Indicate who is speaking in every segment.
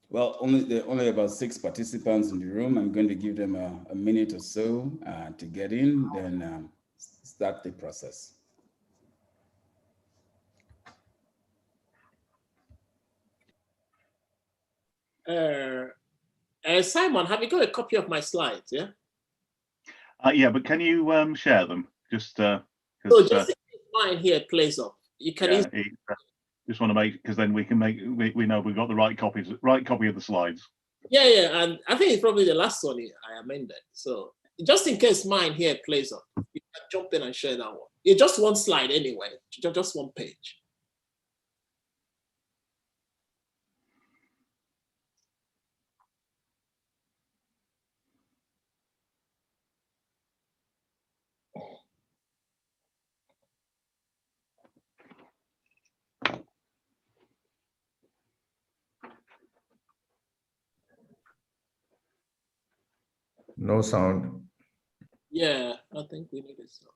Speaker 1: Well, there are only about 6 participants in the room. I'm going to give them a minute or so to get in, then start the process.
Speaker 2: Simon, have you got a copy of my slides? Yeah.
Speaker 3: Yeah, but can you share them? Just
Speaker 2: so just mine here plays up. You can.
Speaker 3: Yeah, just want to make, because then we can make we know we've got the right copy of the slides.
Speaker 2: Yeah, and I think it's probably the last one I amended. So just in case mine here plays up, you can jump in and share that one. It's just one slide anyway, just one page.
Speaker 4: No sound.
Speaker 2: Yeah, I think we need a sound.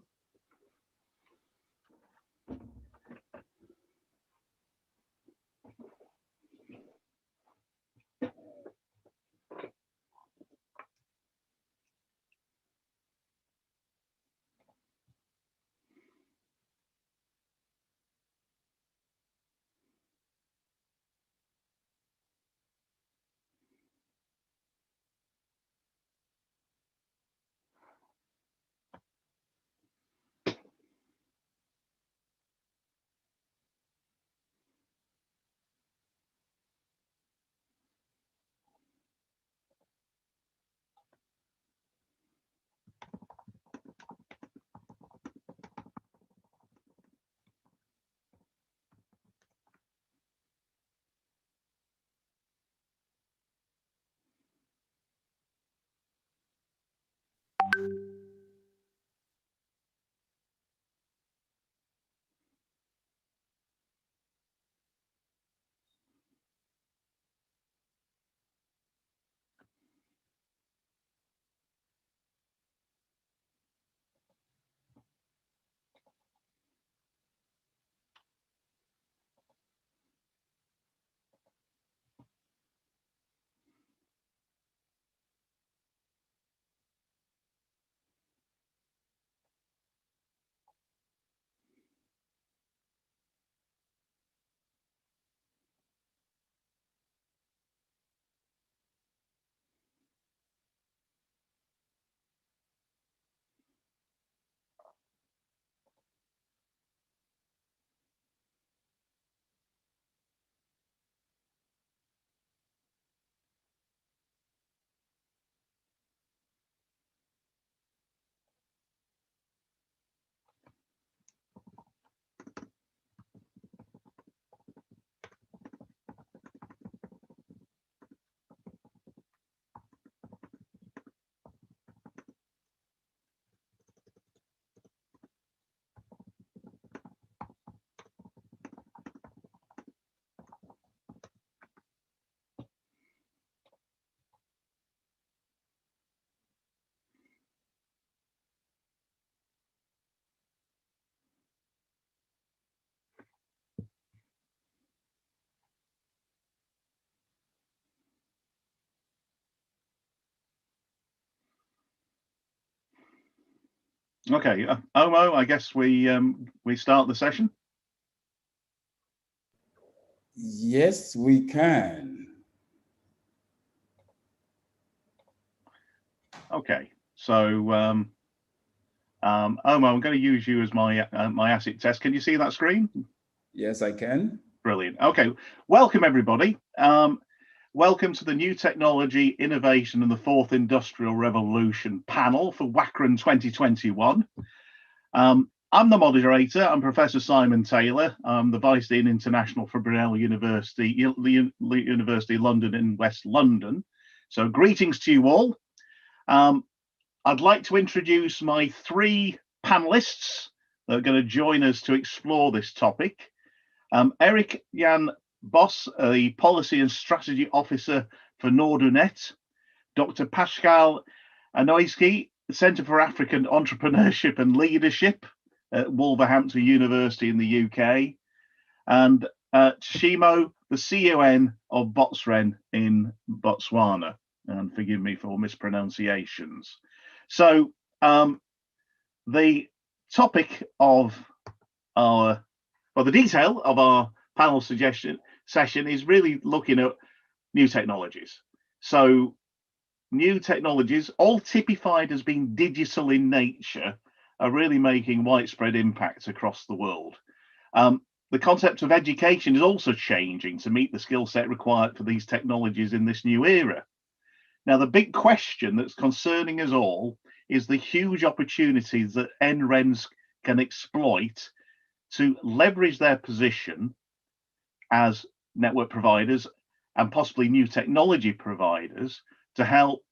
Speaker 3: Okay, Omo, I guess we start the session.
Speaker 1: Yes, we can.
Speaker 3: Okay, so Omo, I'm going to use you as my my asset test. Can you see that screen?
Speaker 1: Yes, I can.
Speaker 3: Brilliant. Okay, welcome everybody. Welcome to the New Technology, Innovation and the Fourth Industrial Revolution panel for WACREN 2021. I'm the moderator. I'm Professor Simon Taylor. I'm the Vice Dean International for Brunel University, University London in West London. So greetings to you all. I'd like to introduce my 3 panelists that are going to join us to explore this topic. Erik Jan Bos, the Policy and Strategy Officer for Nordic NREN. Dr. Pascal Anoyski, Centre for African Entrepreneurship and Leadership at Wolverhampton University in the UK, and Tshimo, the CON of WACREN in Botswana. And forgive me for mispronunciations. So the topic of our, well, the detail of our panel session is really looking at new technologies. So new technologies, all typified as being digital in nature, are really making widespread impacts across the world. The concept of education is also changing to meet the skill set required for these technologies in this new era. Now, the big question that's concerning us all is the huge opportunities that NRENs can exploit to leverage their position as network providers and possibly new technology providers to help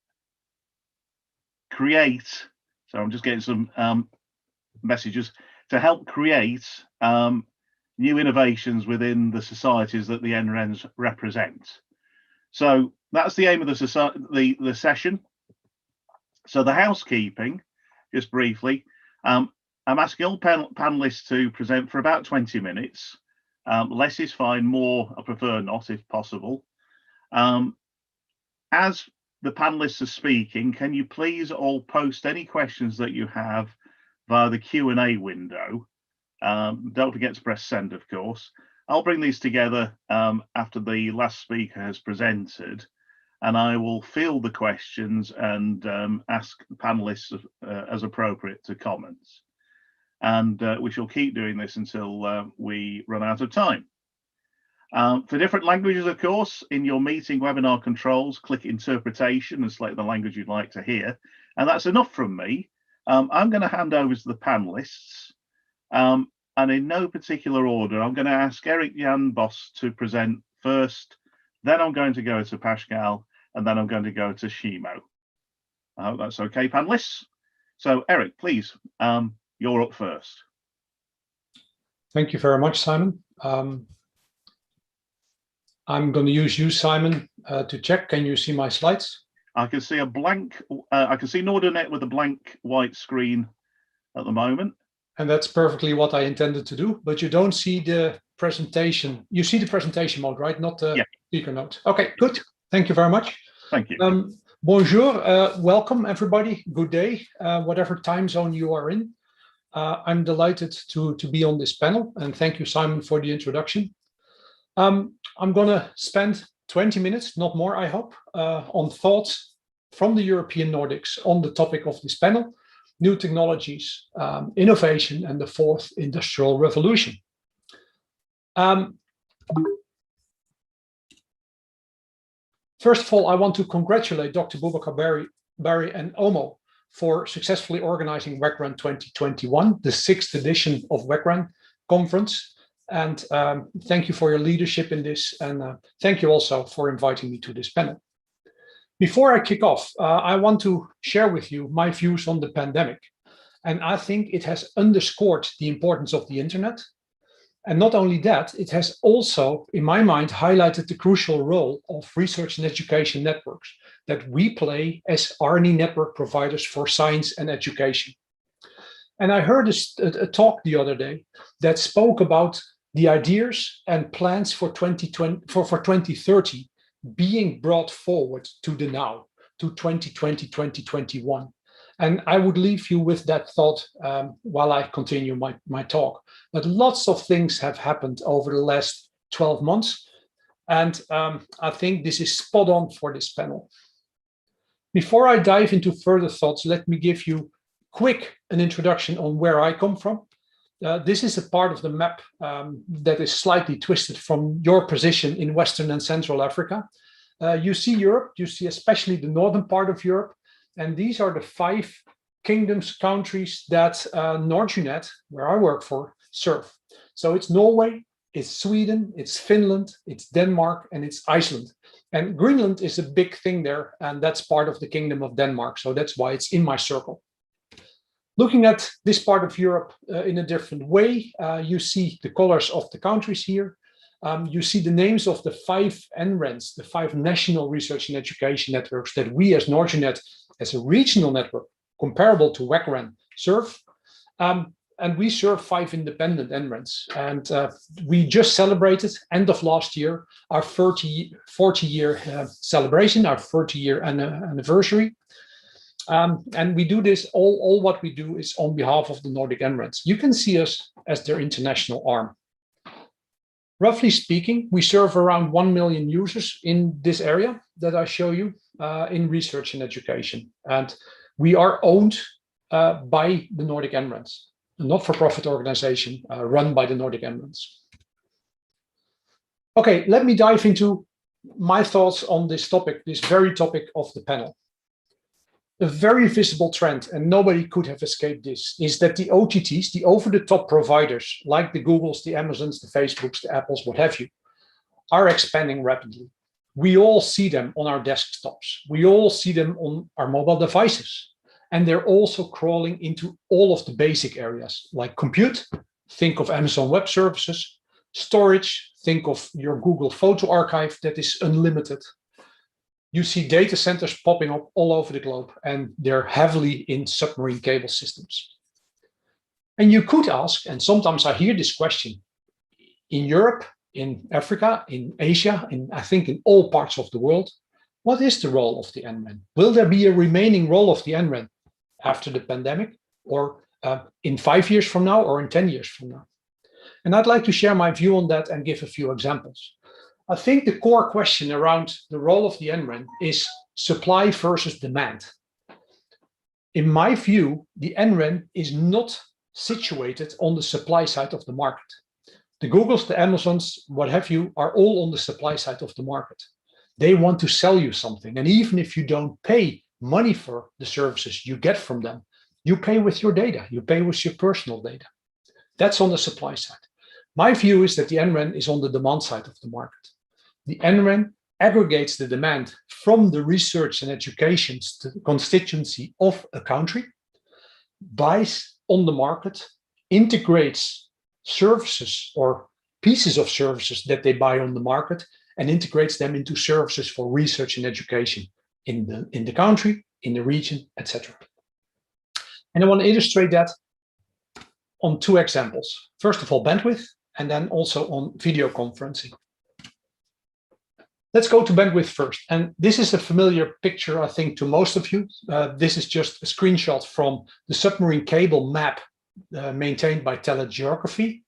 Speaker 3: create, so I'm just getting some messages, to help create new innovations within the societies that the NRENs represent. So that's the aim of the session. So the housekeeping, just briefly, I'm asking all panelists to present for about 20 minutes. Less is fine, more I prefer not if possible. As the panelists are speaking, can you please all post any questions that you have via the Q&A window? Don't forget to press send, of course. I'll bring these together after the last speaker has presented, and I will field the questions and ask the panelists as appropriate to comments. And we shall keep doing this until we run out of time. For different languages, of course, in your meeting webinar controls, click interpretation and select the language you'd like to hear. And that's enough from me. I'm going to hand over to the panelists. And in no particular order, I'm going to ask Eric Jan Bos to present first, then I'm going to go to Pascal, and then I'm going to go to Tshimo. I hope that's okay, panelists. So Eric, please, you're up first.
Speaker 5: Thank you very much, Simon. I'm going to use you, Simon, to check. Can you see my slides?
Speaker 3: I can see a blank, I can see Nordic with a blank white screen at the moment.
Speaker 5: And that's perfectly what I intended to do, but you don't see the presentation. You see the presentation mode, right? Not the speaker mode. Okay, good. Thank you very much.
Speaker 3: Thank you.
Speaker 5: Bonjour, welcome everybody. Good day, whatever time zone you are in. I'm delighted to be on this panel, and thank you, Simon, for the introduction. I'm going to spend 20 minutes, not more, I hope, on thoughts from the European Nordics on the topic of this panel: new technologies, innovation, and the fourth industrial revolution. First of all, I want to congratulate Dr. Boubacar Barry and Omo for successfully organizing WACREN 2021, the 6th edition of WACREN conference. And thank you for your leadership in this. And thank you also for inviting me to this panel. Before I kick off, I want to share with you my views on the pandemic. And I think it has underscored the importance of the internet. And not only that, it has also, in my mind, highlighted the crucial role of research and education networks that we play as R&E network providers for science and education. And I heard a talk the other day that spoke about the ideas and plans for 2030 being brought forward to the now, to 2020, 2021. And I would leave you with that thought while I continue my talk. But lots of things have happened over the last 12 months. And I think this is spot on for this panel. Before I dive into further thoughts, let me give you an introduction on where I come from. This is a part of the map that is slightly twisted from your position in Western and Central Africa. You see Europe, you see especially the northern part of Europe. And these are the 5 kingdoms, countries that NREN, where I work for, serve. So it's Norway, it's Sweden, it's Finland, it's Denmark, and it's Iceland. And Greenland is a big thing there, and that's part of the Kingdom of Denmark. So that's why it's in my circle. Looking at this part of Europe in a different way, you see the colors of the countries here. you see the names of the 5 NRENs, the 5 national research and education networks that we as NordiNet, as a regional network comparable to WACREN, serve. And we serve 5 independent NRENs. And we just celebrated, end of last year, our 40-year celebration, our 40-year anniversary. And we do this, all what we do is on behalf of the Nordic NRENs. You can see us as their international arm. Roughly speaking, we serve around 1 million users in this area that I show you in research and education. And we are owned by the Nordic NRENs, a not-for-profit organization run by the Nordic NRENs. Okay, let me dive into my thoughts on this topic, this very topic of the panel. A very visible trend, and nobody could have escaped this, is that the OTTs, the over-the-top providers, like the Googles, the Amazons, the Facebooks, the Apples, what have you, are expanding rapidly. We all see them on our desktops. We all see them on our mobile devices. And they're also crawling into all of the basic areas, like compute, think of Amazon Web Services, storage, think of your Google Photo Archive that is unlimited. You see data centers popping up all over the globe, and they're heavily in submarine cable systems. And you could ask, and sometimes I hear this question, in Europe, in Africa, in Asia, I think in all parts of the world, what is the role of the NREN? Will there be a remaining role of the NREN after the pandemic, or in 5 years from now, or in 10 years from now? And I'd like to share my view on that and give a few examples. I think the core question around the role of the NREN is supply versus demand. In my view, the NREN is not situated on the supply side of the market. The Googles, the Amazons, what have you, are all on the supply side of the market. They want to sell you something. And even if you don't pay money for the services you get from them, you pay with your data, you pay with your personal data. That's on the supply side. My view is that the NREN is on the demand side of the market. The NREN aggregates the demand from the research and education constituency of a country, buys on the market, integrates services or pieces of services that they buy on the market, and integrates them into services for research and education in the country, in the region, etc. And I want to illustrate that on 2 examples. First of all, bandwidth, and then also on video conferencing. Let's go to bandwidth first. And this is a familiar picture, I think, to most of you. This is just a screenshot from the submarine cable map maintained by Telegeography.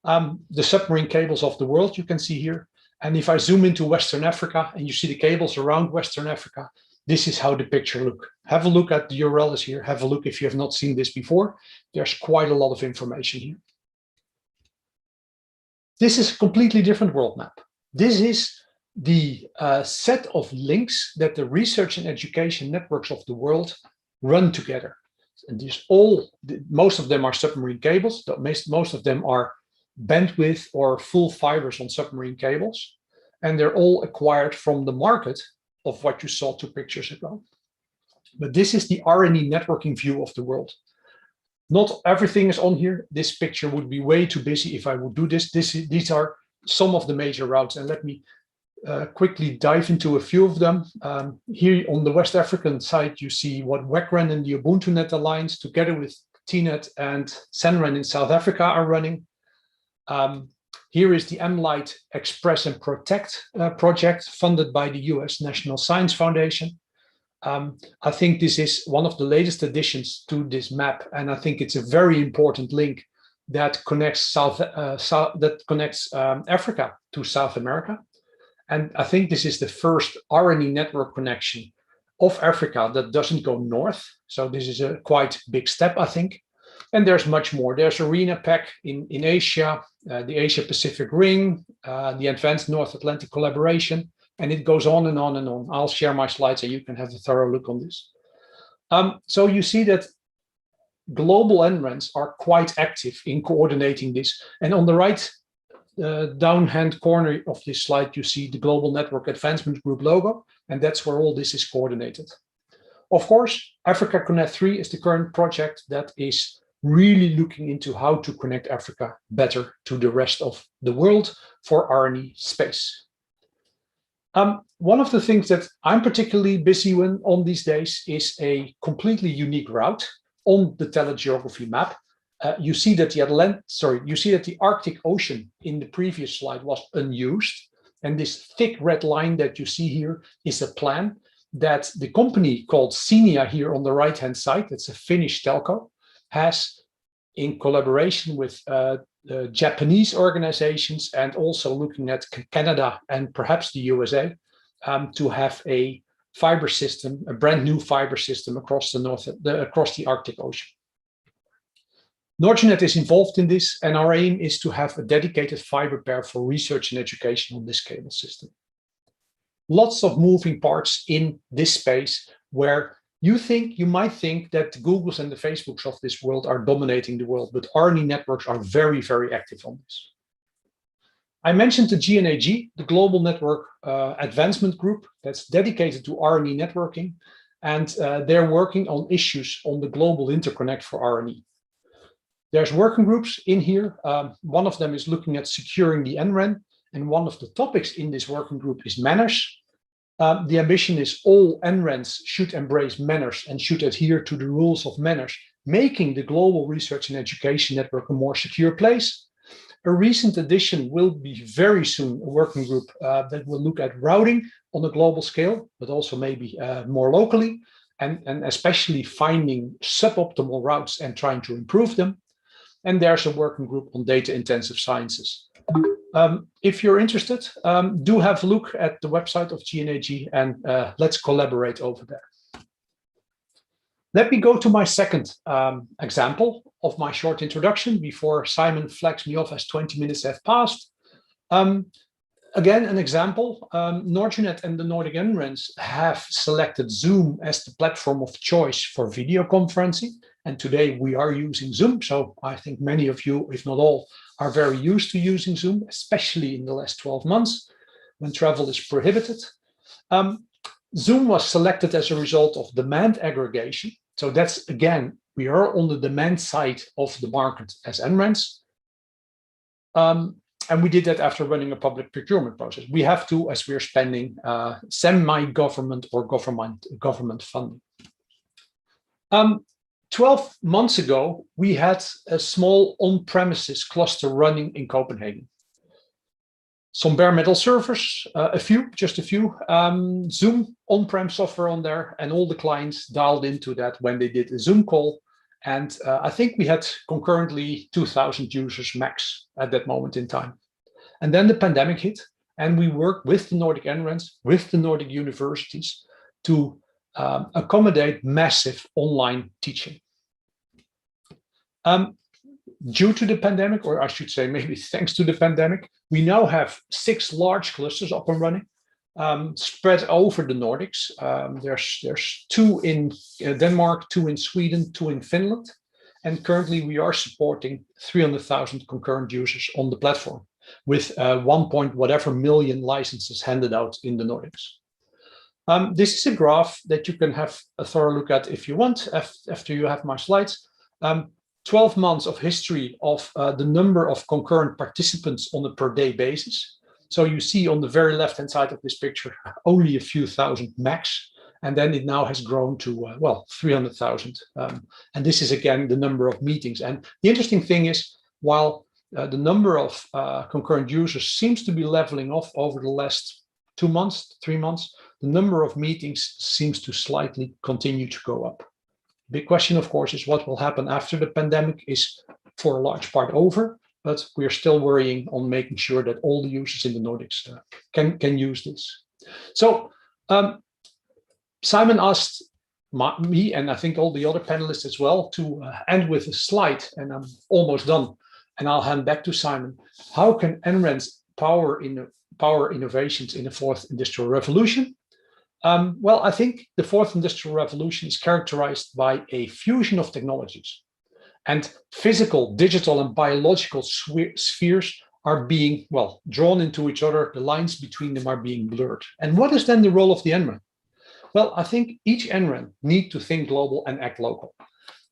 Speaker 5: The submarine cables of the world you can see here. And if I zoom into Western Africa and you see the cables around Western Africa, this is how the picture looks. Have a look at the URL is here. Have a look if you have not seen this before. There's quite a lot of information here. This is a completely different world map. This is the set of links that the research and education networks of the world run together. And these most of them are submarine cables. Most of them are bandwidth or full fibers on submarine cables. And they're all acquired from the market of what you saw 2 pictures ago. But this is the RNE networking view of the world. Not everything is on here. This picture would be way too busy if I would do this. These are some of the major routes. And let me quickly dive into a few of them. Here on the West African side, you see what WACREN and the UbuntuNet Alliance, together with TNET and CENREN in South Africa, are running. Here is the MLIGHT Express and Protect project funded by the US National Science Foundation. I think this is one of the latest additions to this map, and I think it's a very important link that connects Africa to South America. And I think this is the first RNE network connection of Africa that doesn't go north. So this is a quite big step, I think. And there's much more. There's ARENA PAC in Asia, the Asia Pacific Ring, the Advanced North Atlantic Collaboration, and it goes on and on and on. I'll share my slides and you can have a thorough look on this. So you see that global NRENs are quite active in coordinating this. And on the right down-hand corner of this slide, you see the Global Network Advancement Group logo, and that's where all this is coordinated. Of course, Africa Connect 3 is the current project that is really looking into how to connect Africa better to the rest of the world for R&E space. One of the things that I'm particularly busy on these days is a completely unique route on the telegeography map. You see that the Arctic Ocean in the previous slide was unused. And this thick red line that you see here is a plan that the company called Cinia here on the right-hand side, that's a Finnish telco, has in collaboration with Japanese organizations and also looking at Canada and perhaps the USA to have a fiber system, a brand new fiber system across the Arctic Ocean. NREN is involved in this, and our aim is to have a dedicated fiber pair for research and education on this cable system. Lots of moving parts in this space where you might think that the Googles and the Facebooks of this world are dominating the world, but R&E networks are very, very active on this. I mentioned the GNAG, the Global Network Advancement Group, that's dedicated to R&E networking, and they're working on issues on the global interconnect for R&E. There's working groups in here. One of them is looking at securing the NREN, and one of the topics in this working group is manners. The ambition is all NRENs should embrace manners and should adhere to the rules of manners, making the global research and education network a more secure place. A recent addition will be very soon a working group that will look at routing on a global scale, but also maybe more locally, and especially finding suboptimal routes and trying to improve them. And there's a working group on data-intensive sciences. If you're interested, do have a look at the website of GNAG and let's collaborate over there. Let me go to my second example of my short introduction before Simon flags me off as 20 minutes have passed. Again, an example, NREN and the Nordic NRENs have selected Zoom as the platform of choice for video conferencing. And today we are using Zoom. So I think many of you, if not all, are very used to using Zoom, especially in the last 12 months when travel is prohibited. Zoom was selected as a result of demand aggregation. So that's, again, we are on the demand side of the market as NRENs. And we did that after running a public procurement process. We have to, as we're spending semi-government or government funding. 12 months ago, we had a small on-premises cluster running in Copenhagen. Some bare metal servers, just a few, Zoom on-prem software on there, and all the clients dialed into that when they did a Zoom call. And I think we had concurrently 2,000 users max at that moment in time. And then the pandemic hit, and we worked with the Nordic NRENs, with the Nordic universities to accommodate massive online teaching. Due to the pandemic, or I should say maybe thanks to the pandemic, we now have 6 large clusters up and running, spread over the Nordics. There's 2 in Denmark, 2 in Sweden, 2 in Finland. And currently we are supporting 300,000 concurrent users on the platform with 1.whatever million licenses handed out in the Nordics. This is a graph that you can have a thorough look at if you want, after you have my slides. 12 months of history of the number of concurrent participants on a per day basis. So you see on the very left-hand side of this picture, only a few thousand max, and then it now has grown to, 300,000. And this is, again, the number of meetings. And the interesting thing is, while the number of concurrent users seems to be leveling off over the last 2 months, 3 months, the number of meetings seems to slightly continue to go up. Big question, of course, is what will happen after the pandemic is for a large part over, but we're still worrying on making sure that all the users in the Nordics can use this. So Simon asked me, and I think all the other panelists as well, to end with a slide, and I'm almost done, and I'll hand back to Simon. How can NRENs power innovations in the 4th industrial revolution? Well, I think the 4th industrial revolution is characterized by a fusion of technologies, and physical, digital, and biological spheres are being, drawn into each other. The lines between them are being blurred. And what is then the role of the NREN? Well, I think each NREN needs to think global and act local.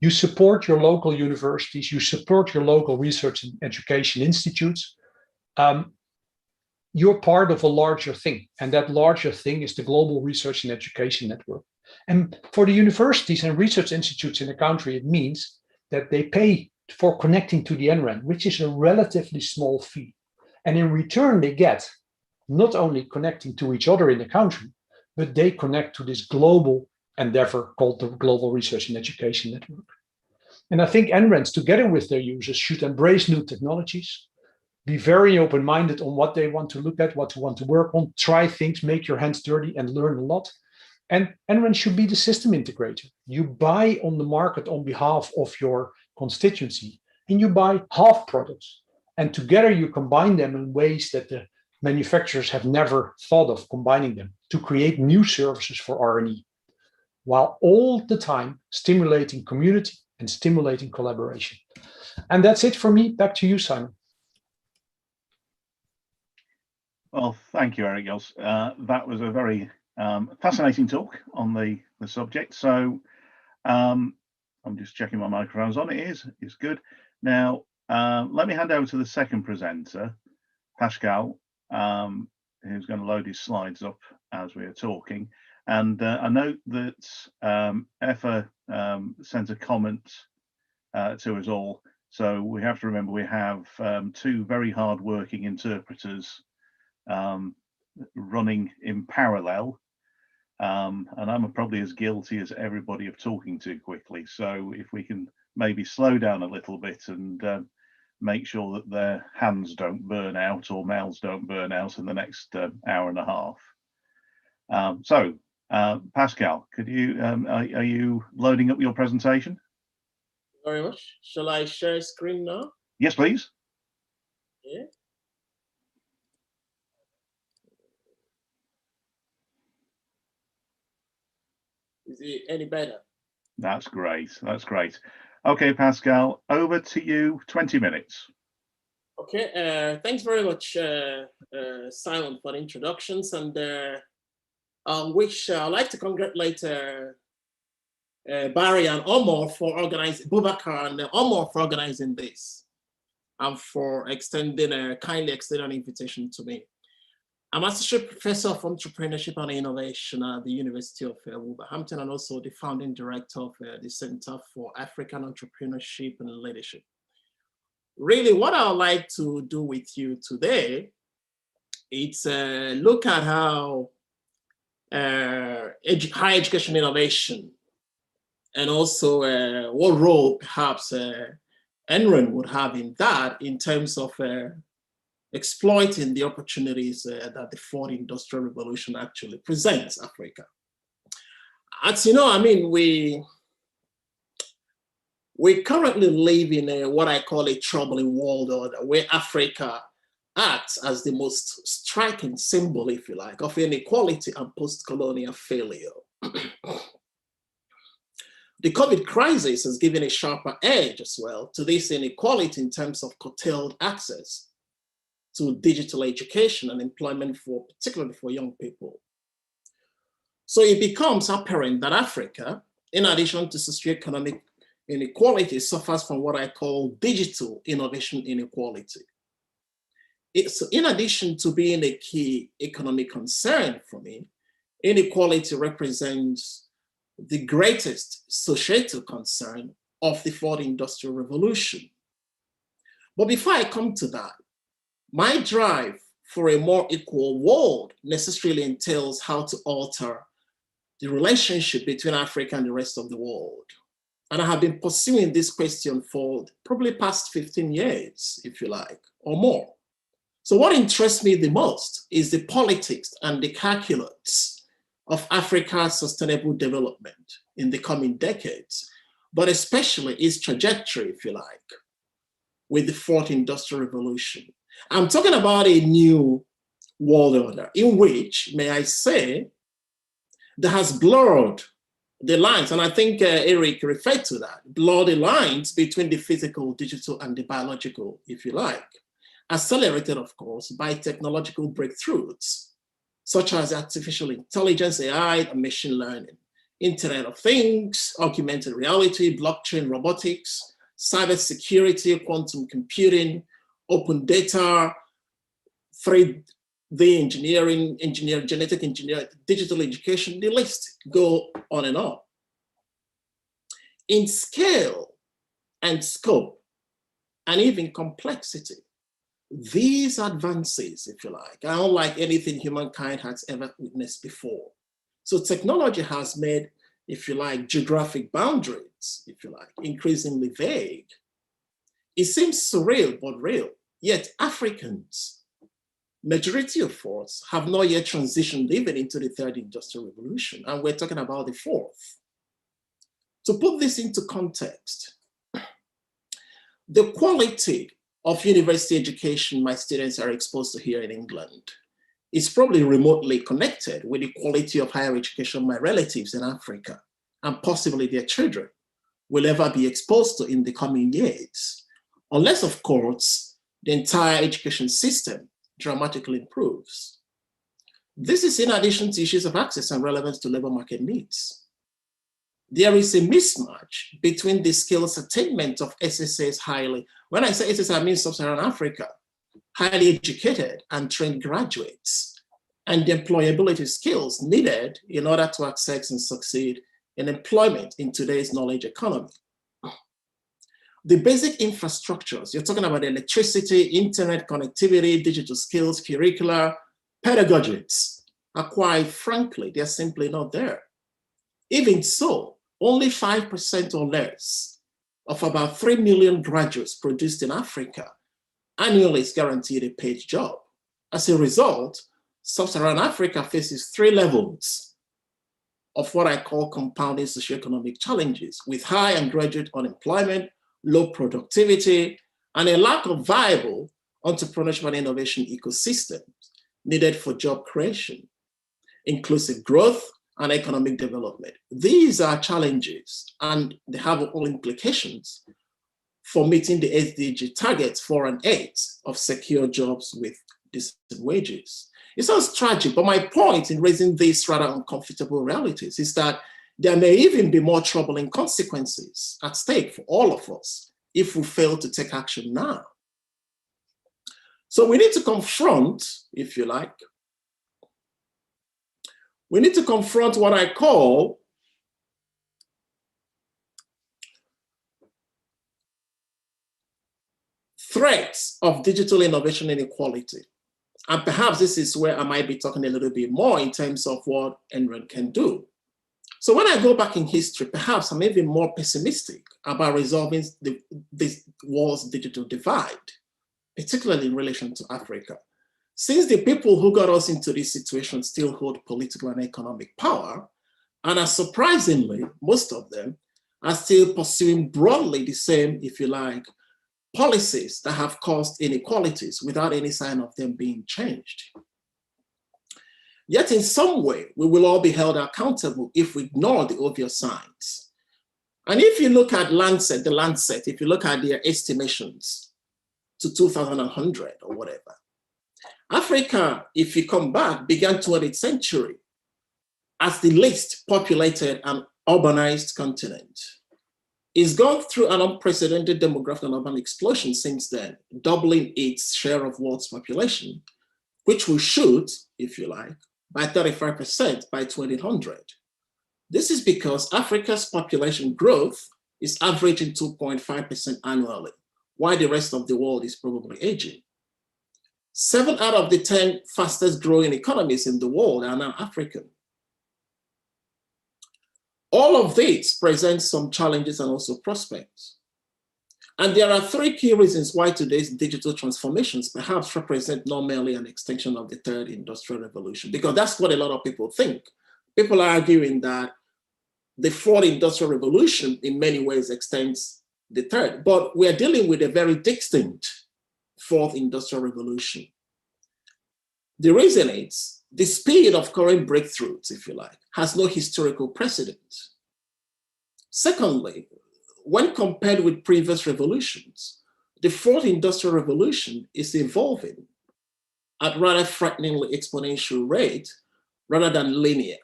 Speaker 5: You support your local universities, you support your local research and education institutes. You're part of a larger thing, and that larger thing is the Global Research and Education Network. And for the universities and research institutes in the country, it means that they pay for connecting to the NREN, which is a relatively small fee. And in return, they get not only connecting to each other in the country, but they connect to this global endeavor called the Global Research and Education Network. And I think NRENs, together with their users, should embrace new technologies, be very open-minded on what they want to look at, what they want to work on, try things, make your hands dirty and learn a lot. And NREN should be the system integrator. You buy on the market on behalf of your constituency, and you buy half products. And together you combine them in ways that the manufacturers have never thought of combining them to create new services for R&E, while all the time stimulating community and stimulating collaboration. And that's it for me. Back to you, Simon.
Speaker 3: Well, thank you, Eric. That was a very fascinating talk on the subject. So I'm just checking my microphone's on. It is. It's good. Now, let me hand over to the second presenter, Pascal, who's going to load his slides up as we are talking. And I note that Effa sent a comment to us all. So we have to remember we have two very hard-working interpreters running in parallel. And I'm probably as guilty as everybody of talking too quickly. So if we can maybe slow down a little bit and make sure that their hands don't burn out or mouths don't burn out in the next hour and a half. Pascal, could you are you loading up your presentation?
Speaker 2: Very much. Shall I share screen now?
Speaker 3: Yes, please.
Speaker 2: Yeah. Is it any better?
Speaker 3: That's great. That's great. Okay, Pascal, over to you. 20 minutes.
Speaker 2: Okay. Thanks very much, Simon, for the introductions, and I'd like to congratulate Barry and Omar for organizing, Boubacar and Omar for organizing this, and for kindly extending an invitation to me. I'm Associate Professor of Entrepreneurship and Innovation at the University of Wolverhampton, and also the founding director of the Center for African Entrepreneurship and Leadership. Really, what I would like to do with you today is look at how higher education innovation, and also what role perhaps NREN would have in that, in terms of exploiting the opportunities that the fourth industrial revolution actually presents Africa. As you know, I mean, we currently live in what I call a troubling world order, where Africa acts as the most striking symbol, if you like, of inequality and post-colonial failure. The COVID crisis has given a sharper edge as well to this inequality in terms of curtailed access to digital education and employment, particularly for young people. So it becomes apparent that Africa, in addition to socioeconomic inequality, suffers from what I call digital innovation inequality. It's, in addition to being a key economic concern for me, inequality represents the greatest societal concern of the fourth industrial revolution. But before I come to that, my drive for a more equal world necessarily entails how to alter the relationship between Africa and the rest of the world. And I have been pursuing this question for probably past 15 years, if you like, or more. So what interests me the most is the politics and the calculus of Africa's sustainable development in the coming decades, but especially its trajectory, if you like, with the fourth industrial revolution. I'm talking about a new world order in which, may I say, that has blurred the lines, and I think Eric referred to that, blur the lines between the physical, digital, and the biological, if you like, accelerated, of course, by technological breakthroughs, such as artificial intelligence, AI, and machine learning, Internet of Things, augmented reality, blockchain, robotics, cybersecurity, quantum computing, open data, 3D engineering, genetic engineering, digital education, the list go on and on. In scale and scope, and even complexity, these advances, if you like, are unlike anything humankind has ever witnessed before. So technology has made, if you like, geographic boundaries, if you like, increasingly vague. It seems surreal, but real. Yet Africans, majority of us, have not yet transitioned even into the third industrial revolution, and we're talking about the fourth. To put this into context, the quality of university education my students are exposed to here in England is probably remotely connected with the quality of higher education my relatives in Africa and possibly their children will ever be exposed to in the coming years, unless, of course, the entire education system dramatically improves. This is in addition to issues of access and relevance to labor market needs. There is a mismatch between the skills attainment of SSA's highly, when I say SSA, I mean Sub-Saharan Africa, highly educated and trained graduates, and the employability skills needed in order to access and succeed in employment in today's knowledge economy. The basic infrastructures, you're talking about electricity, internet connectivity, digital skills, curricula, pedagogics, are quite frankly, they're simply not there. Even so, only 5% or less of about 3 million graduates produced in Africa annually is guaranteed a paid job. As a result, Sub-Saharan Africa faces 3 levels of what I call compounding socioeconomic challenges, with high and graduate unemployment, low productivity, and a lack of viable entrepreneurship and innovation ecosystems needed for job creation, inclusive growth, and economic development. These are challenges, and they have all implications for meeting the SDG targets 4 and 8 of secure jobs with decent wages. It sounds tragic, but my point in raising these rather uncomfortable realities is that there may even be more troubling consequences at stake for all of us if we fail to take action now. So we need to confront, if you like, we need to confront what I call threats of digital innovation inequality. And perhaps this is where I might be talking a little bit more in terms of what NREN can do. So when I go back in history, perhaps I'm even more pessimistic about resolving this world's digital divide, particularly in relation to Africa. Since the people who got us into this situation still hold political and economic power, and are surprisingly, most of them are still pursuing broadly the same, if you like, policies that have caused inequalities without any sign of them being changed. Yet in some way, we will all be held accountable if we ignore the obvious signs. And if you look at Lancet, if you look at their estimations to 2100 or whatever, Africa, if you come back, began 20th century as the least populated and urbanized continent. It's gone through an unprecedented demographic and urban explosion since then, doubling its share of world's population, which will shoot, if you like, by 35% by 2100. This is because Africa's population growth is averaging 2.5% annually, while the rest of the world is probably aging. 7 out of the 10 fastest growing economies in the world are now African. All of these present some challenges and also prospects. And there are 3 key reasons why today's digital transformations perhaps represent not merely an extension of the third industrial revolution, because that's what a lot of people think. People are arguing that the fourth industrial revolution in many ways extends the third, but we're dealing with a very distinct fourth industrial revolution. The reason is the speed of current breakthroughs, if you like, has no historical precedent. Secondly, when compared with previous revolutions, the fourth industrial revolution is evolving at rather frighteningly exponential rate rather than linear.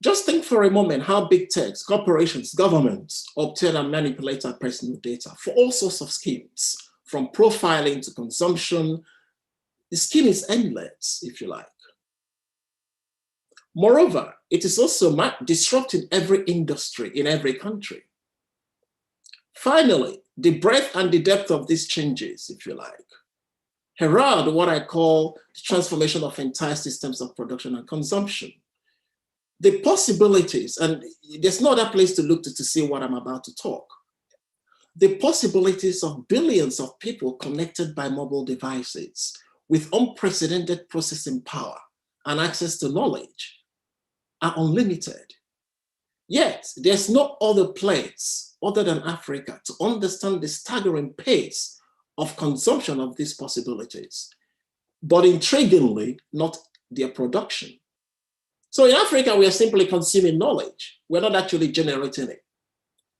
Speaker 2: Just think for a moment how big techs, corporations, governments obtain and manipulate our personal data for all sorts of schemes, from profiling to consumption. The scheme is endless, if you like. Moreover, it is also disrupting every industry in every country. Finally, the breadth and the depth of these changes, if you like, herald what I call the transformation of entire systems of production and consumption. The possibilities, and there's no other place to look to see what I'm about to talk. The possibilities of billions of people connected by mobile devices with unprecedented processing power and access to knowledge are unlimited. Yet, there's no other place other than Africa to understand the staggering pace of consumption of these possibilities, but intriguingly, not their production. So in Africa, we are simply consuming knowledge. We're not actually generating it,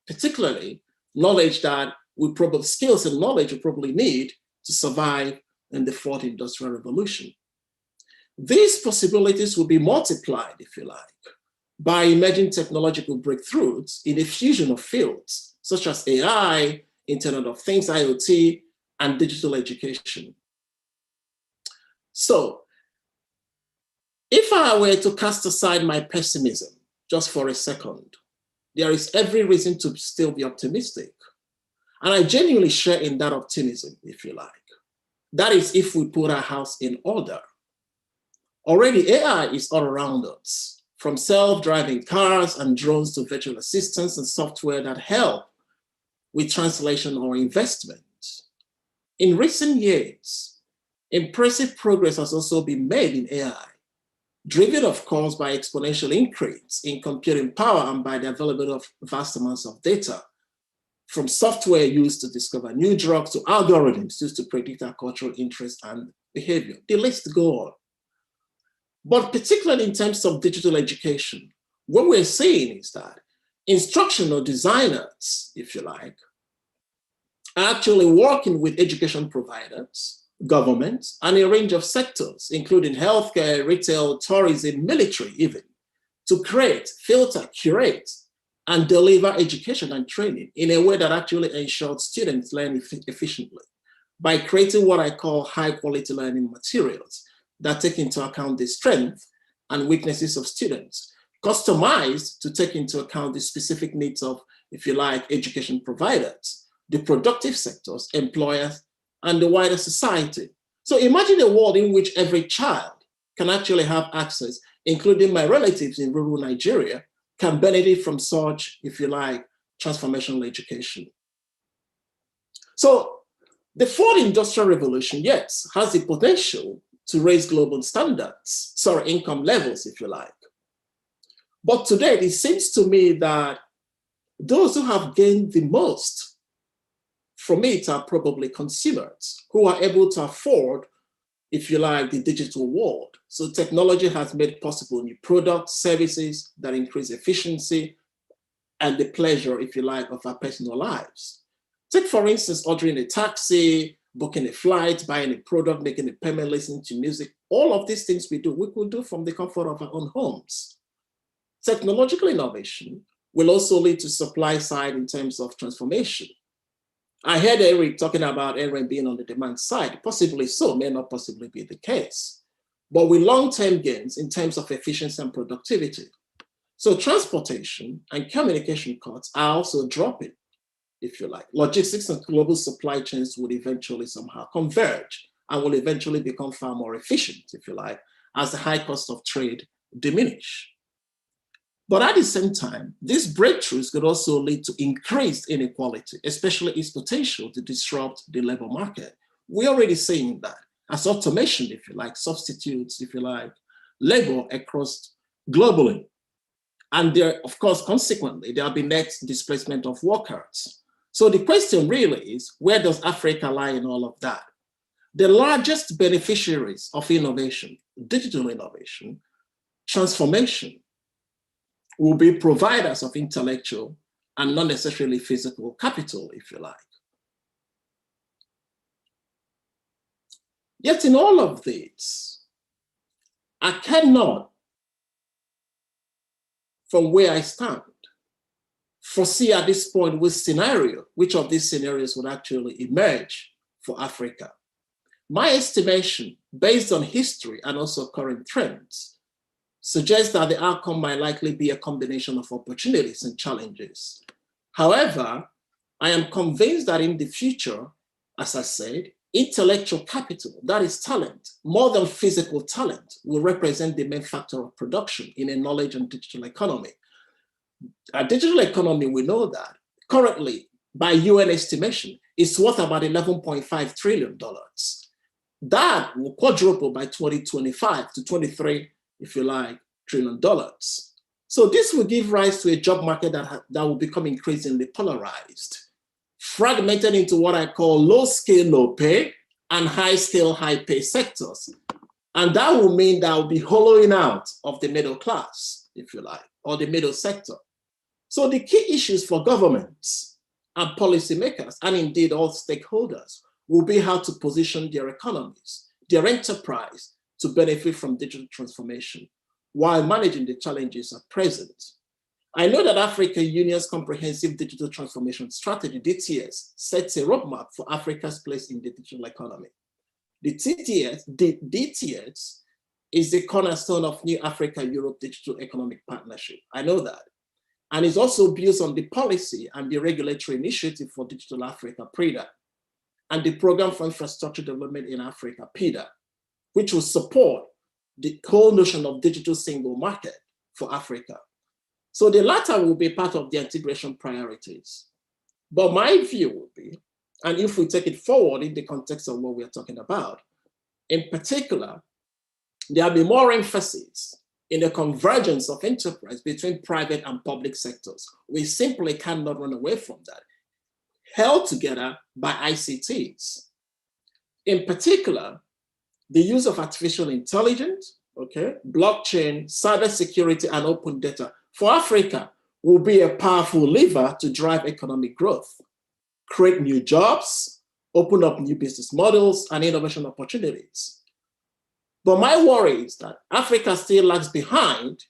Speaker 2: particularly knowledge that we probably, skills and knowledge we probably need to survive in the fourth industrial revolution. These possibilities will be multiplied, if you like, by emerging technological breakthroughs in a fusion of fields, such as AI, Internet of Things, IoT, and digital education. So, if I were to cast aside my pessimism just for a second, there is every reason to still be optimistic. And I genuinely share in that optimism, if you like. That is if we put our house in order. Already AI is all around us, from self-driving cars and drones to virtual assistants and software that help with translation or investment. In recent years, impressive progress has also been made in AI, driven, of course, by exponential increase in computing power and by the availability of vast amounts of data, from software used to discover new drugs to algorithms used to predict our cultural interests and behavior. The list goes on. But particularly in terms of digital education, what we're seeing is that instructional designers, if you like, are actually working with education providers, governments, and a range of sectors, including healthcare, retail, tourism, military even, to create, filter, curate, and deliver education and training in a way that actually ensures students learn efficiently by creating what I call high quality learning materials that take into account the strengths and weaknesses of students, customized to take into account the specific needs of, if you like, education providers, the productive sectors, employers, and the wider society. So imagine a world in which every child can actually have access, including my relatives in rural Nigeria, can benefit from such, if you like, transformational education. So the fourth industrial revolution, yes, has the potential to raise global standards, income levels, if you like. But today, it seems to me that those who have gained the most from it are probably consumers who are able to afford, if you like, the digital world. So technology has made possible new products, services that increase efficiency and the pleasure, if you like, of our personal lives. Take, for instance, ordering a taxi, booking a flight, buying a product, making a payment, listening to music. All of these things we could do from the comfort of our own homes. Technological innovation will also lead to supply side in terms of transformation. I heard Eric talking about NREN being on the demand side. Possibly so, may not possibly be the case, but with long-term gains in terms of efficiency and productivity. So transportation and communication costs are also dropping, if you like. Logistics and global supply chains would eventually somehow converge and will eventually become far more efficient, if you like, as the high cost of trade diminish. But at the same time, these breakthroughs could also lead to increased inequality, especially its potential to disrupt the labor market. We're already seeing that as automation, if you like, substitutes, if you like, labor across globally. And there, of course, consequently, there'll be net displacement of workers. So the question really is, where does Africa lie in all of that? The largest beneficiaries of innovation, digital innovation, transformation, will be providers of intellectual and not necessarily physical capital, if you like. Yet in all of this, I cannot from where I stand, foresee at this point which of these scenarios would actually emerge for Africa. My estimation, based on history and also current trends, suggests that the outcome might likely be a combination of opportunities and challenges. However, I am convinced that in the future, as I said, intellectual capital, that is talent, more than physical talent, will represent the main factor of production in a knowledge and digital economy. A digital economy, we know that currently, by UN estimation, is worth about $11.5 trillion. That will quadruple by 2025 to 23, if you like, $1 trillion. So this will give rise to a job market that will become increasingly polarized, fragmented into what I call low scale, low pay and high scale, high pay sectors. And that will mean that will be hollowing out of the middle class, if you like, or the middle sector. So the key issues for governments and policymakers, and indeed all stakeholders, will be how to position their economies, their enterprise to benefit from digital transformation while managing the challenges at present. I know that African Union's Comprehensive Digital Transformation Strategy, DTS, sets a roadmap for Africa's place in the digital economy. The DTS is the cornerstone of New Africa-Europe Digital Economic Partnership. I know that. And it's also built on the policy and the regulatory initiative for Digital Africa, PRIDA, and the Program for Infrastructure Development in Africa, PIDA, which will support the whole notion of digital single market for Africa. So the latter will be part of the integration priorities. But my view would be, and if we take it forward in the context of what we are talking about, in particular, there'll be more emphasis in the convergence of enterprise between private and public sectors. We simply cannot run away from that, held together by ICTs. In particular, the use of artificial intelligence, blockchain, cybersecurity, and open data for Africa will be a powerful lever to drive economic growth, create new jobs, open up new business models and innovation opportunities. But my worry is that Africa still lags behind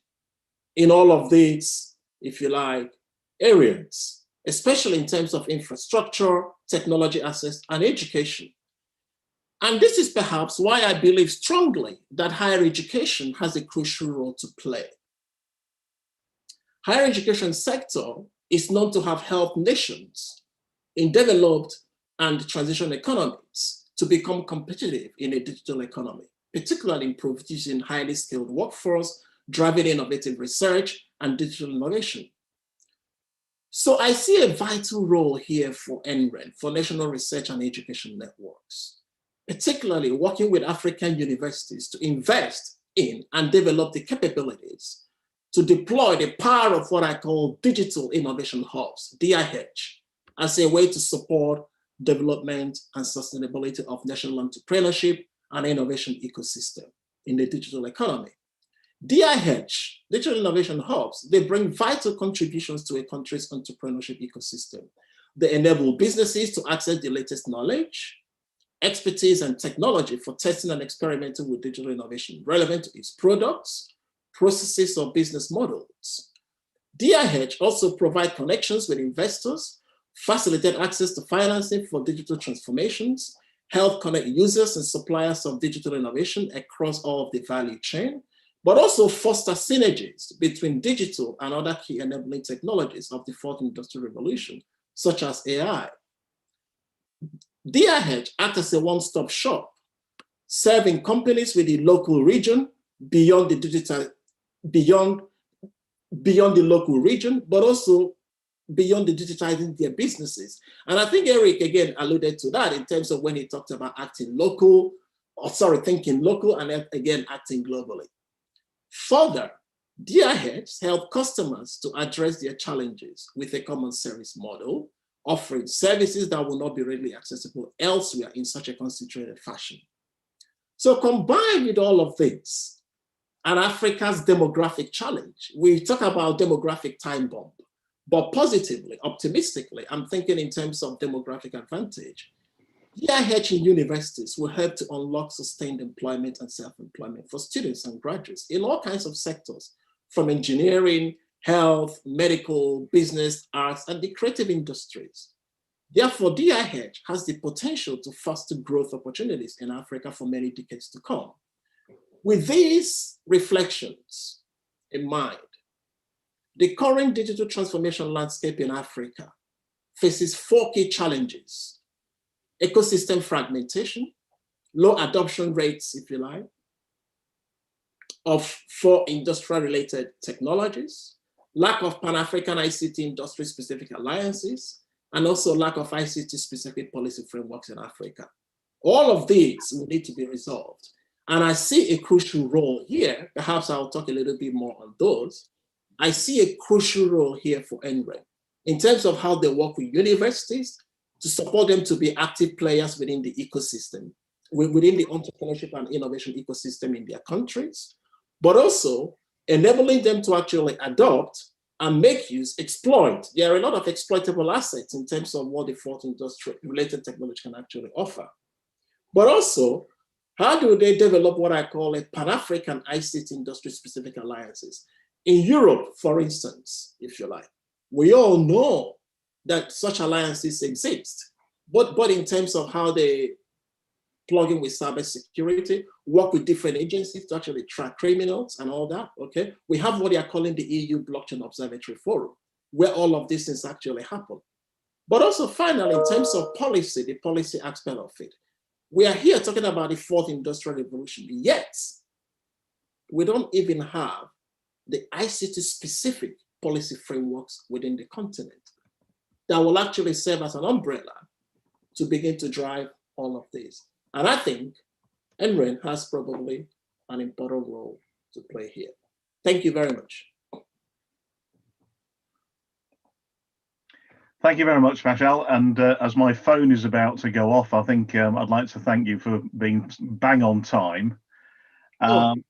Speaker 2: in all of these, if you like, areas, especially in terms of infrastructure, technology access, and education. And this is perhaps why I believe strongly that higher education has a crucial role to play. Higher education sector is known to have helped nations in developed and transition economies to become competitive in a digital economy, particularly in producing highly skilled workforce, driving innovative research and digital innovation. So I see a vital role here for NREN, for National Research and Education Networks, particularly working with African universities to invest in and develop the capabilities to deploy the power of what I call digital innovation hubs, DIH, as a way to support development and sustainability of national entrepreneurship and innovation ecosystem in the digital economy. DIH, Digital Innovation Hubs, they bring vital contributions to a country's entrepreneurship ecosystem. They enable businesses to access the latest knowledge, expertise, and technology for testing and experimenting with digital innovation relevant to its products, processes, or business models. DIH also provide connections with investors, facilitate access to financing for digital transformations, help connect users and suppliers of digital innovation across all of the value chain, but also foster synergies between digital and other key enabling technologies of the fourth industrial revolution, such as AI. DIH acts as a one-stop shop, serving companies with the local region beyond the local region, but also beyond the digitizing their businesses. And I think Eric again alluded to that in terms of when he talked about thinking local and again acting globally. Further, DIH help customers to address their challenges with a common service model, offering services that will not be readily accessible elsewhere in such a concentrated fashion. So combined with all of this, and Africa's demographic challenge, we talk about demographic time bomb, but positively, optimistically, I'm thinking in terms of demographic advantage. DIH in universities will help to unlock sustained employment and self-employment for students and graduates in all kinds of sectors, from engineering, health, medical, business, arts, and the creative industries. Therefore, DIH has the potential to foster growth opportunities in Africa for many decades to come. With these reflections in mind, the current digital transformation landscape in Africa faces 4 key challenges: ecosystem fragmentation, low adoption rates, if you like, of 4 industrial-related technologies, lack of Pan-African ICT industry-specific alliances, and also lack of ICT-specific policy frameworks in Africa. All of these will need to be resolved. And I see a crucial role here. Perhaps I'll talk a little bit more on those. I see a crucial role here for NREN in terms of how they work with universities to support them to be active players within the ecosystem, within the entrepreneurship and innovation ecosystem in their countries, but also enabling them to actually adopt and make use, exploit. There are a lot of exploitable assets in terms of what the 4th industry-related technology can actually offer. But also, how do they develop what I call a Pan-African ICT industry-specific alliances? In Europe, for instance, if you like, we all know that such alliances exist, but in terms of how they plug in with cybersecurity, work with different agencies to actually track criminals and all that, okay? We have what they are calling the EU Blockchain Observatory Forum, where all of these things actually happen. But also finally, in terms of policy, the policy aspect of it, we are here talking about the 4th industrial revolution, yet we don't even have the ICT-specific policy frameworks within the continent that will actually serve as an umbrella to begin to drive all of this. And I think NREN has probably an important role to play here. Thank you very much.
Speaker 3: Thank you very much, Vachal. And as my phone is about to go off, I think I'd like to thank you for being bang on time.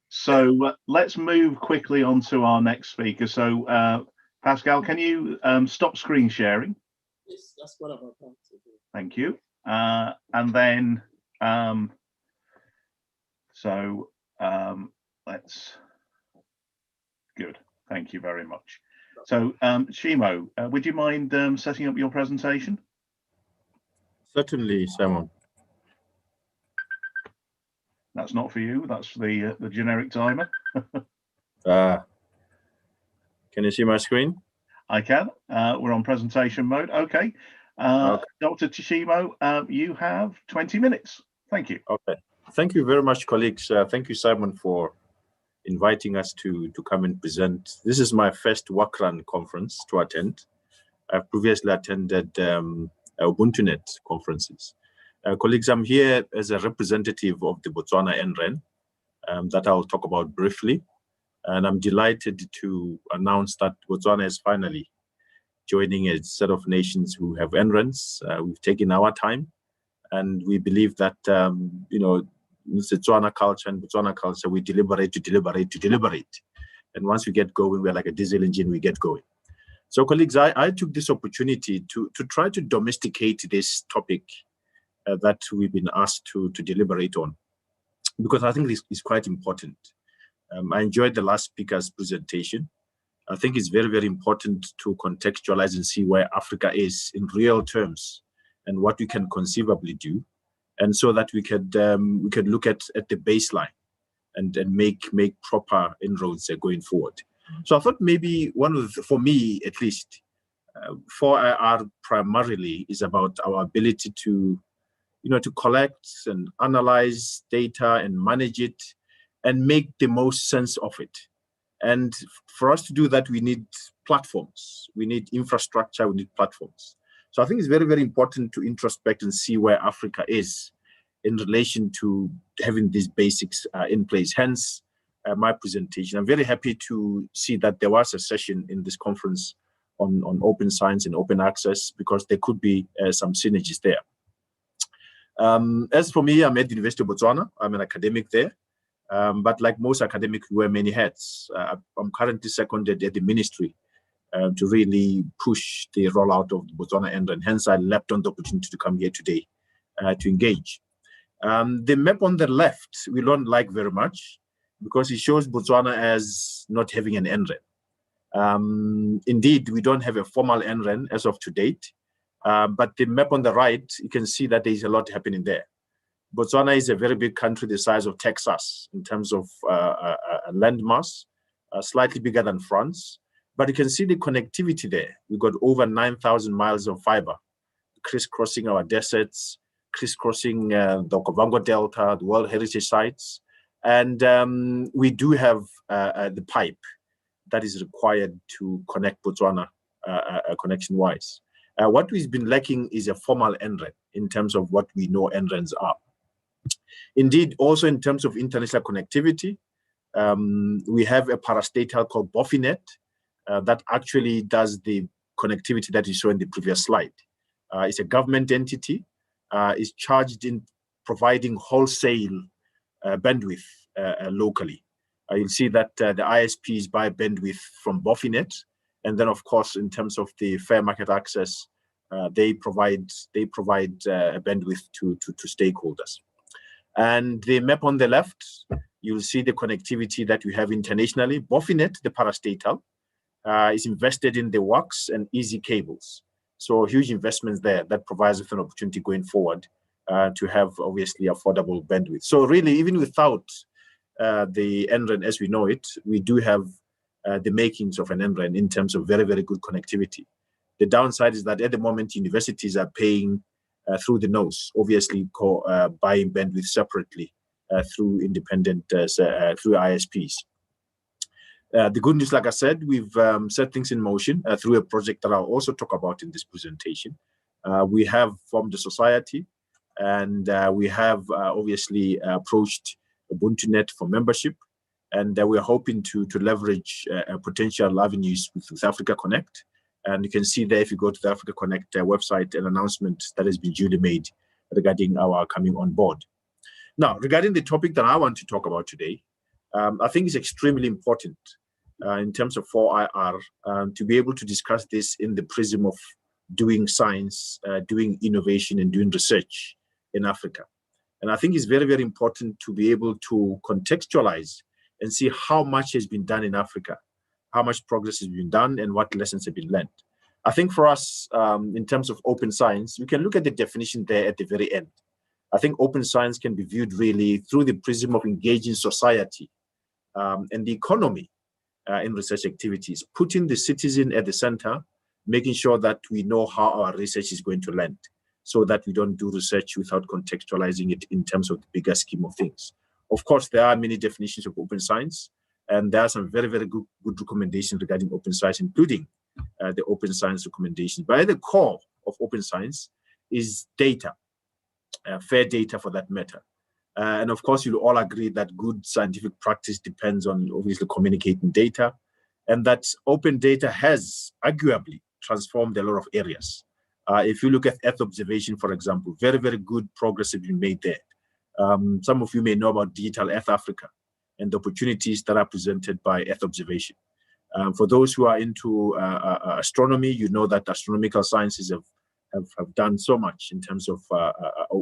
Speaker 3: So let's move quickly on to our next speaker. So Pascal, can you stop screen sharing?
Speaker 2: Yes, that's what I'm about to do.
Speaker 3: Thank you. And then, let's, good. Thank you very much. So Shimo, would you mind setting up your presentation?
Speaker 6: Certainly, Simon.
Speaker 3: That's not for you. That's the generic timer.
Speaker 6: Can you see my screen?
Speaker 3: I can. We're on presentation mode. Okay.
Speaker 6: Okay.
Speaker 3: Dr. Tshimo, you have 20 minutes. Thank you.
Speaker 6: Okay. Thank you very much, colleagues. Thank you, Simon, for inviting us to come and present. This is my first WACREN conference to attend. I've previously attended UbuntuNet conferences. Colleagues, I'm here as a representative of the Botswana NREN that I'll talk about briefly. And I'm delighted to announce that Botswana is finally joining a set of nations who have NRENs. We've taken our time, and we believe that, you know, Botswana culture and Botswana culture, we deliberate to deliberate to deliberate. And once we get going, we're like a diesel engine, we get going. So colleagues, I took this opportunity to try to domesticate this topic that we've been asked to deliberate on, because I think this is quite important. I enjoyed the last speaker's presentation. I think it's very, very important to contextualize and see where Africa is in real terms and what we can conceivably do, and so that we could look at the baseline and make proper inroads going forward. So I thought maybe one of the, for me at least, 4IR primarily is about our ability to, you know, to collect and analyze data and manage it and make the most sense of it. And for us to do that, we need platforms, we need infrastructure, we need platforms. So I think it's very, very important to introspect and see where Africa is in relation to having these basics in place. Hence, my presentation. I'm very happy to see that there was a session in this conference on open science and open access, because there could be some synergies there. As for me, I'm at the University of Botswana. I'm an academic there. But like most academics, we wear many hats. I'm currently seconded at the ministry to really push the rollout of the Botswana NREN. Hence, I leapt on the opportunity to come here today to engage. The map on the left, we don't like very much, because it shows Botswana as not having an NREN. Indeed, we don't have a formal NREN as of to date, but the map on the right, you can see that there is a lot happening there. Botswana is a very big country the size of Texas in terms of land mass, slightly bigger than France. But you can see the connectivity there. We've got over 9,000 miles of fiber, crisscrossing our deserts, crisscrossing the Okavango Delta, the World Heritage Sites. And we do have the pipe that is required to connect Botswana connection-wise. What we've been lacking is a formal NREN in terms of what we know NRENs are. Indeed, also in terms of international connectivity, we have a parastatal called BOFINET that actually does the connectivity that you saw in the previous slide. It's a government entity, is charged in providing wholesale bandwidth locally. You'll see that the ISPs buy bandwidth from BOFINET, and then of course, in terms of the fair market access, they provide bandwidth to stakeholders. And the map on the left, you'll see the connectivity that we have internationally. BOFINET, the parastatal, is invested in the WACS and easy cables. So huge investments there that provides us an opportunity going forward to have obviously affordable bandwidth. So really, even without the NREN as we know it, we do have the makings of an NREN in terms of very, very good connectivity. The downside is that at the moment, universities are paying through the nose, obviously buying bandwidth separately through independent, through ISPs. The good news, like I said, we've set things in motion through a project that I'll also talk about in this presentation. We have formed a society, and we have obviously approached UbuntuNet for membership, and we're hoping to leverage potential avenues with Africa Connect. And you can see there, if you go to the Africa Connect website, an announcement that has been duly made regarding our coming on board. Now, regarding the topic that I want to talk about today, I think it's extremely important in terms of 4IR to be able to discuss this in the prism of doing science, doing innovation, and doing research in Africa. And I think it's very, very important to be able to contextualize and see how much has been done in Africa, how much progress has been done, and what lessons have been learned. I think for us, in terms of open science, we can look at the definition there at the very end. I think open science can be viewed really through the prism of engaging society and the economy in research activities, putting the citizen at the center, making sure that we know how our research is going to land, so that we don't do research without contextualizing it in terms of the bigger scheme of things. Of course, there are many definitions of open science, and there are some very, very good recommendations regarding open science, including the open science recommendations. But at the core of open science is data, fair data for that matter. And of course, you'll all agree that good scientific practice depends on obviously communicating data, and that open data has arguably transformed a lot of areas. If you look at Earth observation, for example, very, very good progress has been made there. Some of you may know about Digital Earth Africa and the opportunities that are presented by Earth observation. For those who are into astronomy, you know that astronomical sciences have done so much in terms of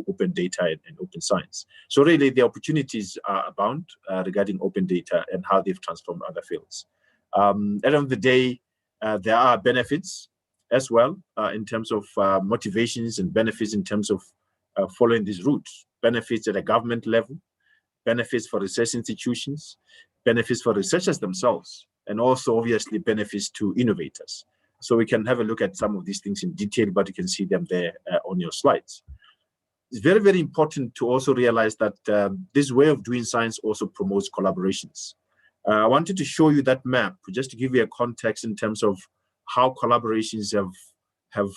Speaker 6: open data and open science. So really, the opportunities are abound regarding open data and how they've transformed other fields. At the end of the day, there are benefits as well in terms of motivations and benefits in terms of following these routes. Benefits at a government level, benefits for research institutions, benefits for researchers themselves, and also obviously benefits to innovators. So we can have a look at some of these things in detail, but you can see them there on your slides. It's very, very important to also realize that this way of doing science also promotes collaborations. I wanted to show you that map just to give you a context in terms of how collaborations have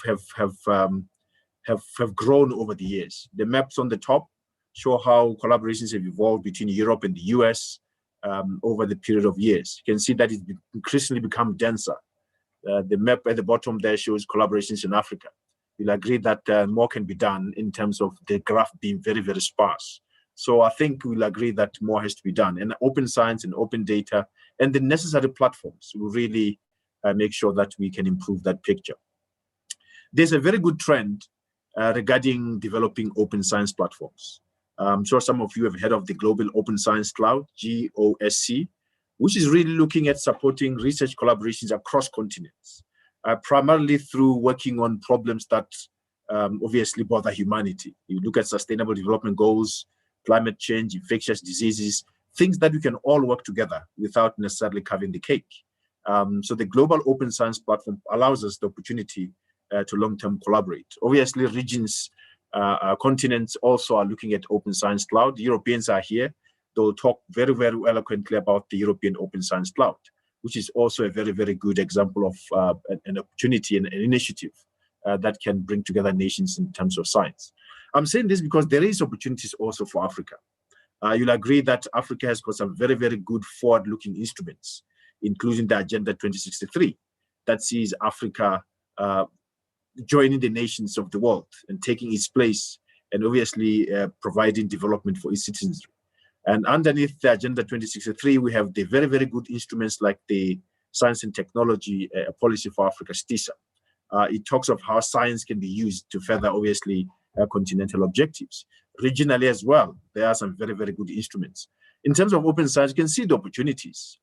Speaker 6: grown over the years. The maps on the top show how collaborations have evolved between Europe and the US over the period of years. You can see that it's increasingly become denser. The map at the bottom there shows collaborations in Africa. You'll agree that more can be done in terms of the graph being very, very sparse. So I think we'll agree that more has to be done. And open science and open data and the necessary platforms will really make sure that we can improve that picture. There's a very good trend regarding developing open science platforms. I'm sure some of you have heard of the Global Open Science Cloud, GOSC. which is really looking at supporting research collaborations across continents, primarily through working on problems that obviously bother humanity. You look at sustainable development goals, climate change, infectious diseases, things that we can all work together without necessarily carving the cake. So the Global Open Science Platform allows us the opportunity to long-term collaborate. Obviously, regions, continents also are looking at Open Science Cloud. The Europeans are here. They'll talk very, very eloquently about the European Open Science Cloud, which is also a very, very good example of an opportunity and an initiative that can bring together nations in terms of science. I'm saying this because there is opportunities also for Africa. You'll agree that Africa has got some very, very good forward-looking instruments, including the Agenda 2063, that sees Africa joining the nations of the world and taking its place, and obviously providing development for its citizenry. And underneath the Agenda 2063, we have the very, very good instruments like the Science and Technology Policy for Africa, STISA. It talks of how science can be used to further, obviously, continental objectives. Regionally as well, there are some very, very good instruments. In terms of open science, you can see the opportunities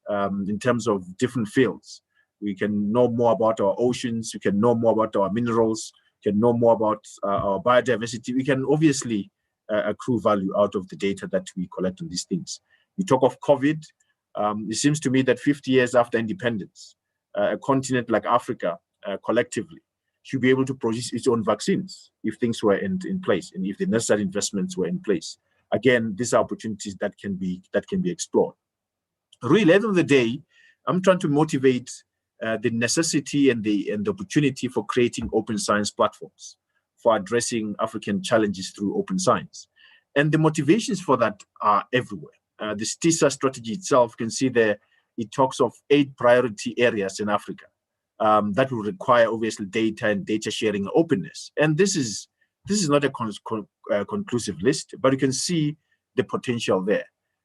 Speaker 6: in terms of different fields. We can know more about our oceans, we can know more about our minerals, we can know more about our biodiversity. We can obviously accrue value out of the data that we collect on these things. We talk of COVID. It seems to me that 50 years after independence, a continent like Africa collectively should be able to produce its own vaccines if things were in place and if the necessary investments were in place. Again, these are opportunities that can be explored. Really, at the end of the day, I'm trying to motivate the necessity and the opportunity for creating open science platforms for addressing African challenges through open science. And the motivations for that are everywhere. The STISA strategy itself, you can see there, it talks of 8 priority areas in Africa that will require obviously data and data sharing and openness. And this is not a conclusive list, but you can see the potential there.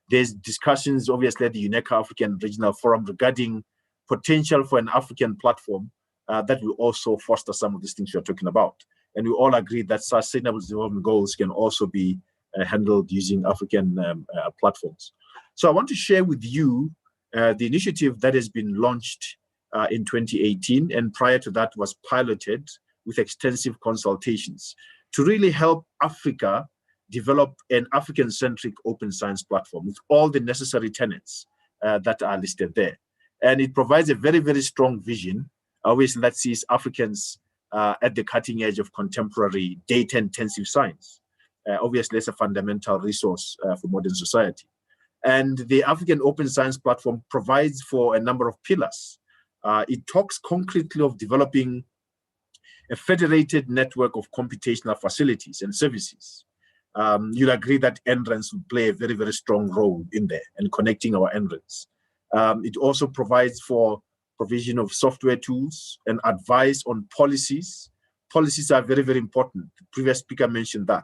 Speaker 6: There's discussions obviously at the UNECA African Regional Forum regarding potential for an African platform that will also foster some of these things you're talking about. And we all agree that sustainable development goals can also be handled using African platforms. So I want to share with you the initiative that has been launched in 2018, and prior to that was piloted with extensive consultations to really help Africa develop an African-centric open science platform with all the necessary tenets that are listed there. And it provides a very, very strong vision, obviously, that sees Africans at the cutting edge of contemporary data-intensive science. Obviously, it's a fundamental resource for modern society. And the African Open Science Platform provides for a number of pillars. It talks concretely of developing a federated network of computational facilities and services. You'll agree that NRENs will play a very, very strong role in there and connecting our NRENs. It also provides for provision of software tools and advice on policies. Policies are very, very important. The previous speaker mentioned that.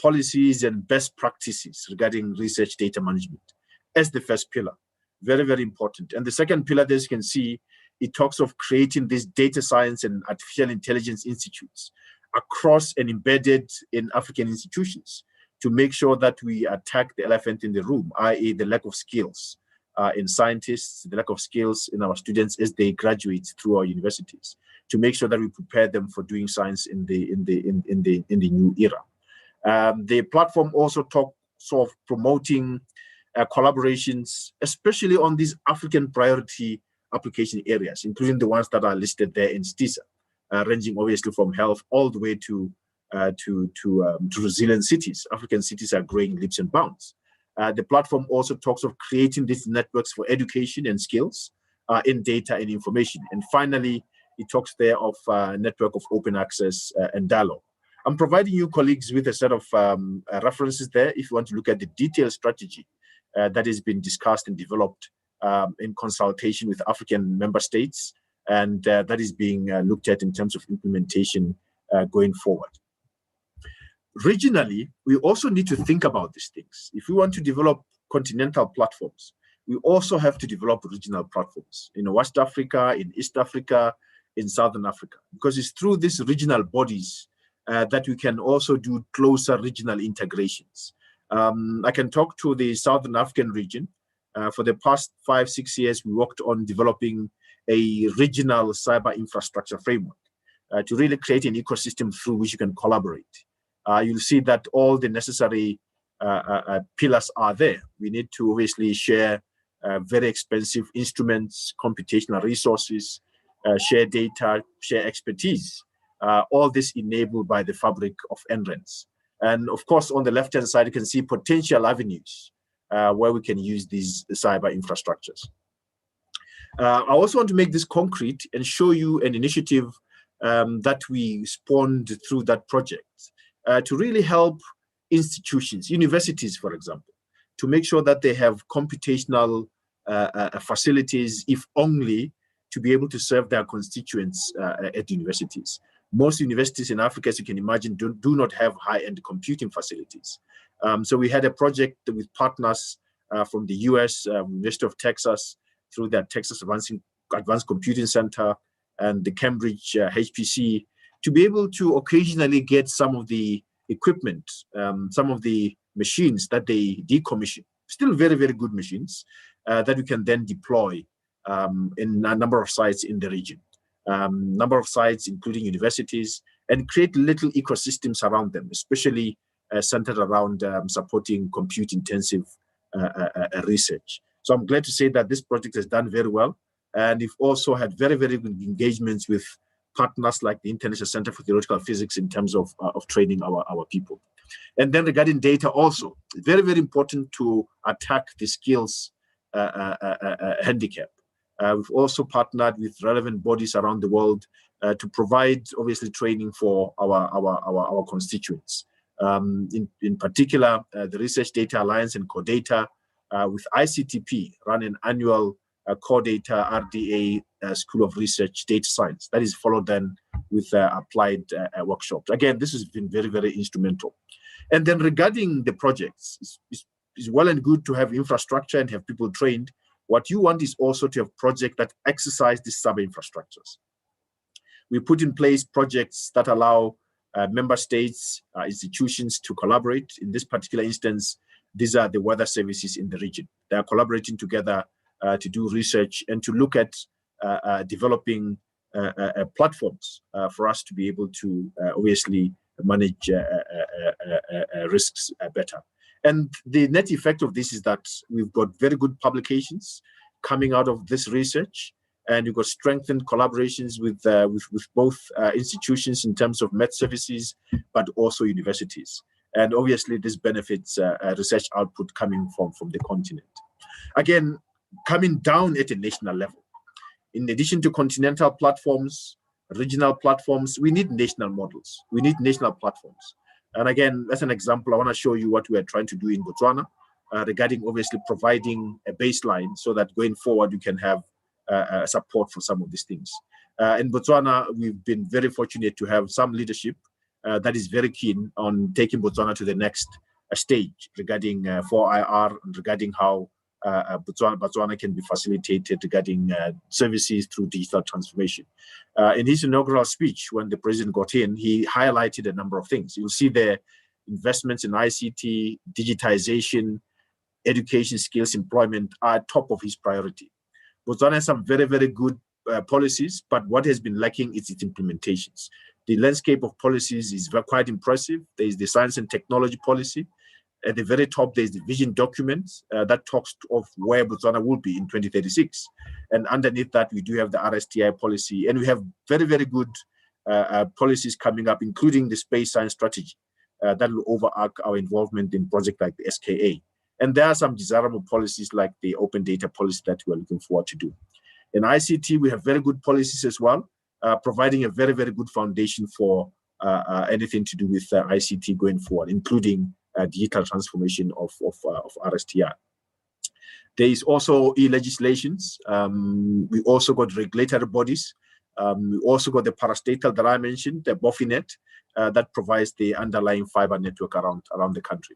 Speaker 6: Policies and best practices regarding research data management as the first pillar. Very, very important. And the second pillar, as you can see, it talks of creating these data science and artificial intelligence institutes across and embedded in African institutions to make sure that we attack the elephant in the room, i.e. the lack of skills in scientists, the lack of skills in our students as they graduate through our universities, to make sure that we prepare them for doing science in the new era. The platform also talks of promoting collaborations, especially on these African priority application areas, including the ones that are listed there in STISA, ranging obviously from health all the way to resilient cities. African cities are growing leaps and bounds. The platform also talks of creating these networks for education and skills in data and information. And finally, it talks there of a network of open access and dialogue. I'm providing you colleagues with a set of references there if you want to look at the detailed strategy that has been discussed and developed in consultation with African member states, and that is being looked at in terms of implementation going forward. Regionally, we also need to think about these things. If we want to develop continental platforms, we also have to develop regional platforms in West Africa, in East Africa, in Southern Africa, because it's through these regional bodies that we can also do closer regional integrations. I can talk to the Southern African region, For the past 5-6 years, we worked on developing a regional cyber infrastructure framework to really create an ecosystem through which you can collaborate. You'll see that all the necessary pillars are there. We need to obviously share very expensive instruments, computational resources, share data, share expertise. All this enabled by the fabric of NRENs. And of course, on the left-hand side, you can see potential avenues where we can use these cyber infrastructures. I also want to make this concrete and show you an initiative that we spawned through that project to really help institutions, universities, for example, to make sure that they have computational facilities, if only to be able to serve their constituents at universities. Most universities in Africa, as you can imagine, do not have high-end computing facilities. So we had a project with partners from the US, University of Texas, through their Texas Advanced Computing Center and the Cambridge HPC, to be able to occasionally get some of the equipment, some of the machines that they decommission, still very, very good machines, that we can then deploy in a number of sites in the region. Number of sites, including universities, and create little ecosystems around them, especially centered around supporting compute-intensive research. So I'm glad to say that this project has done very well, and we've also had very, very good engagements with partners like the International Center for Theoretical Physics in terms of training our people. And then regarding data also, very, very important to attack the skills handicap. We've also partnered with relevant bodies around the world to provide, obviously, training for our constituents. In particular, the Research Data Alliance and Core Data with ICTP run an annual Core Data RDA School of Research Data Science. That is followed then with applied workshops. Again, this has been very, very instrumental. And then regarding the projects, it's well and good to have infrastructure and have people trained. What you want is also to have projects that exercise these sub-infrastructures. We put in place projects that allow member states, institutions to collaborate. In this particular instance, these are the weather services in the region. They are collaborating together to do research and to look at developing platforms for us to be able to obviously manage risks better. And the net effect of this is that we've got very good publications coming out of this research, and we've got strengthened collaborations with both institutions in terms of med services, but also universities. And obviously, this benefits research output coming from the continent. Again, coming down at a national level. In addition to continental platforms, regional platforms, we need national models. We need national platforms. And again, as an example, I want to show you what we are trying to do in Botswana regarding obviously providing a baseline so that going forward, you can have support for some of these things. In Botswana, we've been very fortunate to have some leadership that is very keen on taking Botswana to the next stage regarding 4IR and regarding how Botswana can be facilitated regarding services through digital transformation. In his inaugural speech, when the president got in, he highlighted a number of things. You'll see the investments in ICT, digitization, education, skills, employment are top of his priority. Botswana has some very, very good policies, but what has been lacking is its implementations. The landscape of policies is quite impressive. There is the science and technology policy. At the very top, there's the vision document that talks of where Botswana will be in 2036. And underneath that, we do have the RSTI policy. And we have very, very good policies coming up, including the space science strategy that will overarch our involvement in projects like the SKA. And there are some desirable policies like the open data policy that we're looking forward to do. In ICT, we have very good policies as well, providing a very, very good foundation for anything to do with ICT going forward, including digital transformation of RSTI. There is also e-legislations. We also got regulatory bodies. We also got the parastatal that I mentioned, the BOFINET, that provides the underlying fiber network around the country.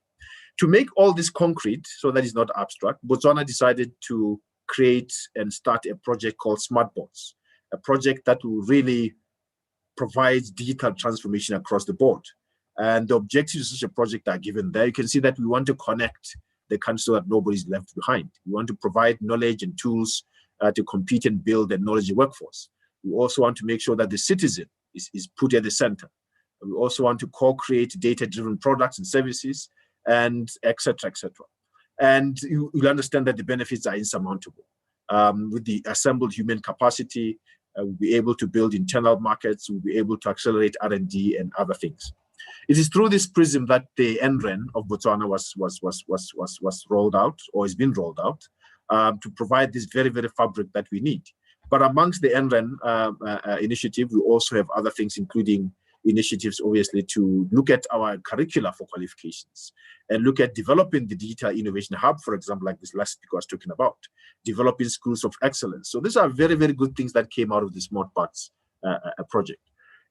Speaker 6: To make all this concrete, so that is not abstract, Botswana decided to create and start a project called SmartBots, a project that will really provide digital transformation across the board. And the objectives of such a project are given there. You can see that we want to connect the country so that nobody's left behind. We want to provide knowledge and tools to compete and build a knowledge workforce. We also want to make sure that the citizen is put at the center. We also want to co-create data-driven products and services, and et cetera, et cetera. And you'll understand that the benefits are insurmountable. With the assembled human capacity, we'll be able to build internal markets, we'll be able to accelerate R&D and other things. It is through this prism that the NREN of Botswana was rolled out, or has been rolled out, to provide this very, very fabric that we need. But amongst the NREN initiative, we also have other things, including initiatives, obviously, to look at our curricula for qualifications and look at developing the digital innovation hub, for example, like this last speaker was talking about, developing schools of excellence. So these are very, very good things that came out of the Smart Parts project.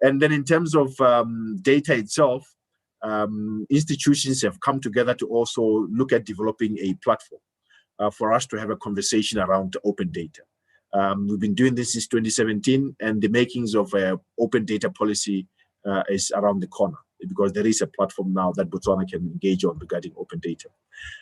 Speaker 6: And then in terms of data itself, institutions have come together to also look at developing a platform for us to have a conversation around open data. We've been doing this since 2017, and the makings of open data policy is around the corner, because there is a platform now that Botswana can engage on regarding open data.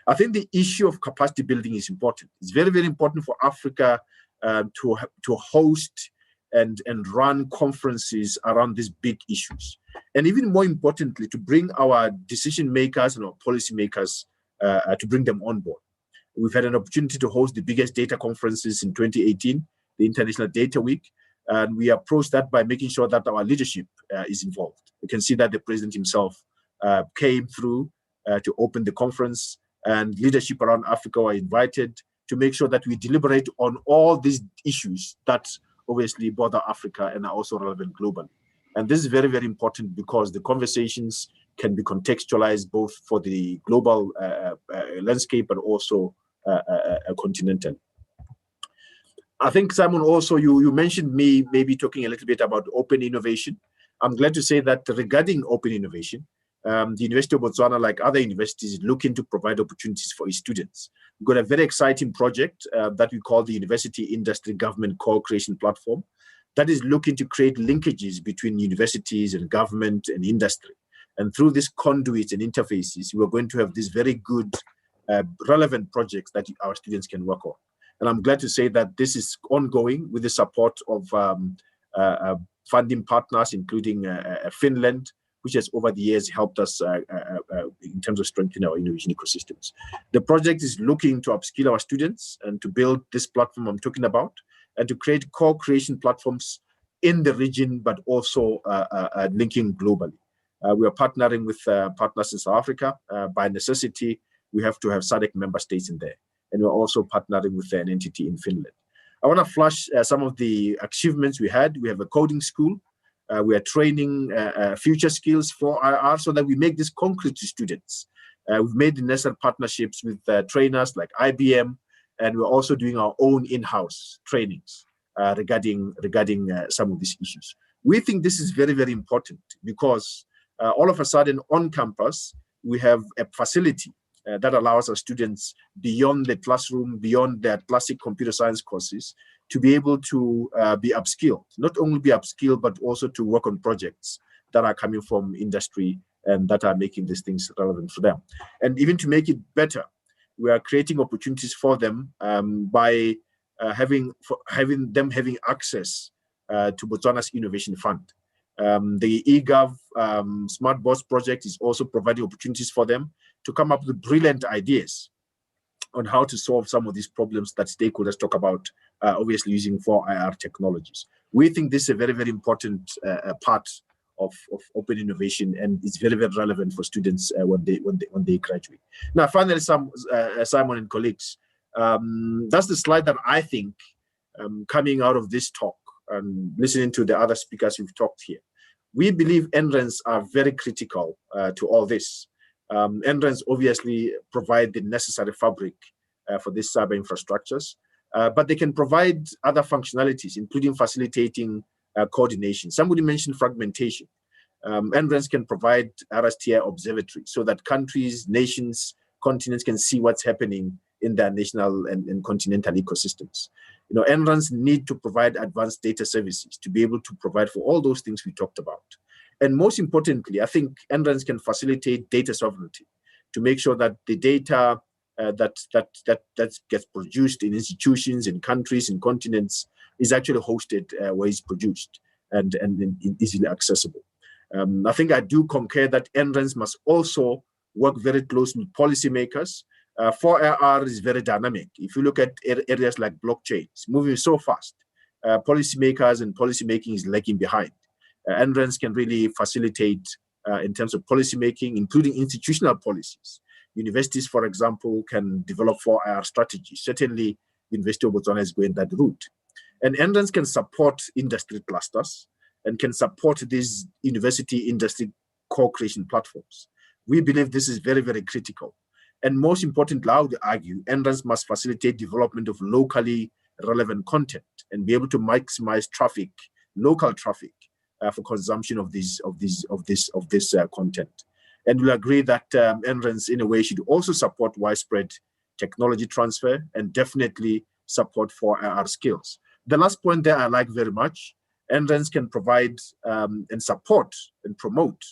Speaker 6: I think the issue of capacity building is important. It's very, very important for Africa to host and run conferences around these big issues. And even more importantly, to bring our decision makers and our policy makers, to bring them on board. We've had an opportunity to host the biggest data conferences in 2018, the International Data Week, and we approached that by making sure that our leadership is involved. You can see that the president himself came through to open the conference, and leadership around Africa were invited to make sure that we deliberate on all these issues that obviously bother Africa and are also relevant globally. And this is very, very important, because the conversations can be contextualized both for the global landscape, but also continental. I think, Simon, also you mentioned me maybe talking a little bit about open innovation. I'm glad to say that regarding open innovation, the University of Botswana, like other universities, is looking to provide opportunities for its students. We've got a very exciting project that we call the University Industry Government Co-Creation Platform, that is looking to create linkages between universities and government and industry. And through these conduits and interfaces, we're going to have these very good, relevant projects that our students can work on. And I'm glad to say that this is ongoing with the support of funding partners, including Finland, which has over the years helped us in terms of strengthening our innovation ecosystems. The project is looking to upskill our students and to build this platform I'm talking about, and to create co-creation platforms in the region, but also linking globally. We are partnering with partners in South Africa. By necessity, we have to have SADC member states in there. And we're also partnering with an entity in Finland. I want to flash some of the achievements we had. We have a coding school. We are training future skills for IR so that we make this concrete to students. We've made the necessary partnerships with trainers like IBM, and we're also doing our own in-house trainings regarding some of these issues. We think this is very, very important, because all of a sudden on campus, we have a facility that allows our students beyond the classroom, beyond their classic computer science courses, to be able to be upskilled, not only be upskilled, but also to work on projects that are coming from industry and that are making these things relevant for them. And even to make it better, we are creating opportunities for them by having access to Botswana's Innovation Fund. The eGov Smart Boards project is also providing opportunities for them to come up with brilliant ideas on how to solve some of these problems that stakeholders talk about, obviously using 4IR technologies. We think this is a very, very important part of open innovation, and it's very, very relevant for students when they graduate. Now, finally, Simon and colleagues, that's the slide that I think coming out of this talk and listening to the other speakers who've talked here, we believe NRENs are very critical to all this. NRENs obviously provide the necessary fabric for these cyber infrastructures, but they can provide other functionalities, including facilitating coordination. Somebody mentioned fragmentation. NRENs can provide RSTI observatory so that countries, nations, continents can see what's happening in their national and continental ecosystems. You know, NRENs need to provide advanced data services to be able to provide for all those things we talked about. And most importantly, I think NRENs can facilitate data sovereignty to make sure that the data that gets produced in institutions, in countries, in continents is actually hosted where it's produced and easily accessible. I think I do concur that NRENs must also work very closely with policymakers. 4IR is very dynamic. If you look at areas like blockchain, it's moving so fast. Policymakers and policymaking is lagging behind. NRENs can really facilitate in terms of policymaking, including institutional policies. Universities, for example, can develop 4IR strategies. Certainly, the University of Botswana is going that route. And NRENs can support industry clusters and can support these university industry co-creation platforms. We believe this is very, very critical. And most importantly, I would argue, NRENs must facilitate development of locally relevant content and be able to maximize traffic, local traffic, for consumption of this content. And we'll agree that NRENs, in a way, should also support widespread technology transfer and definitely support 4IR skills. The last point there I like very much. NRENs can provide and support and promote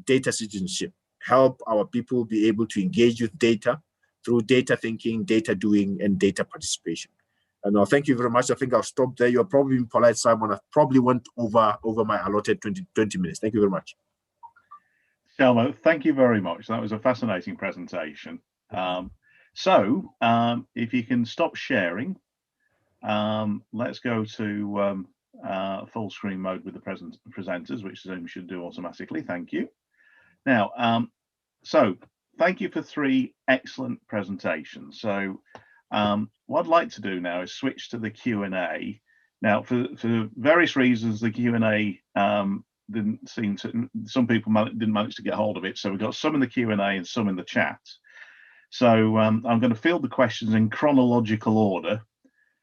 Speaker 6: data citizenship, help our people be able to engage with data through data thinking, data doing, and data participation. And thank you very much. I think I'll stop there. You're probably being polite, Simon. I probably went over my allotted 20 minutes. Thank you very much.
Speaker 3: Selma, thank you very much. That was a fascinating presentation. If you can stop sharing, let's go to full screen mode with the presenters, which Zoom should do automatically. Thank you. Now, so thank you for 3 excellent presentations. So what I'd like to do now is switch to the Q&A. Now, for various reasons, the Q&A didn't seem to, some people didn't manage to get hold of it. So we've got some in the Q&A and some in the chat. So I'm going to field the questions in chronological order.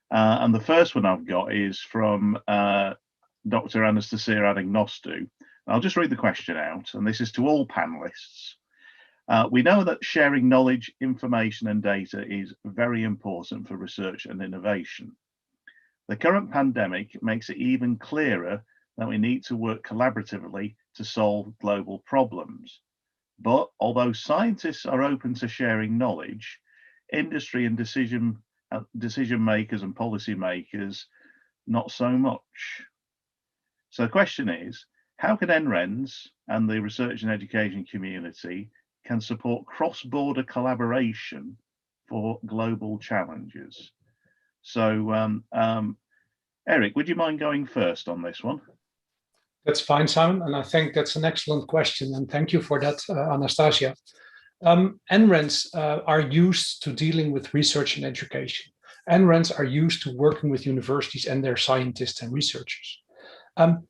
Speaker 3: And the first one I've got is from Dr. Anastasia Adegnostu. I'll just read the question out, and this is to all panelists. We know that sharing knowledge, information, and data is very important for research and innovation. The current pandemic makes it even clearer that we need to work collaboratively to solve global problems. But although scientists are open to sharing knowledge, industry and decision makers and policy makers, not so much. So the question is, how can NRENs and the research and education community can support cross-border collaboration for global challenges? So Eric, would you mind going first on this one?
Speaker 5: That's fine, Simon, and I think that's an excellent question, and thank you for that, Anastasia. NRENs are used to dealing with research and education. NRENs are used to working with universities and their scientists and researchers.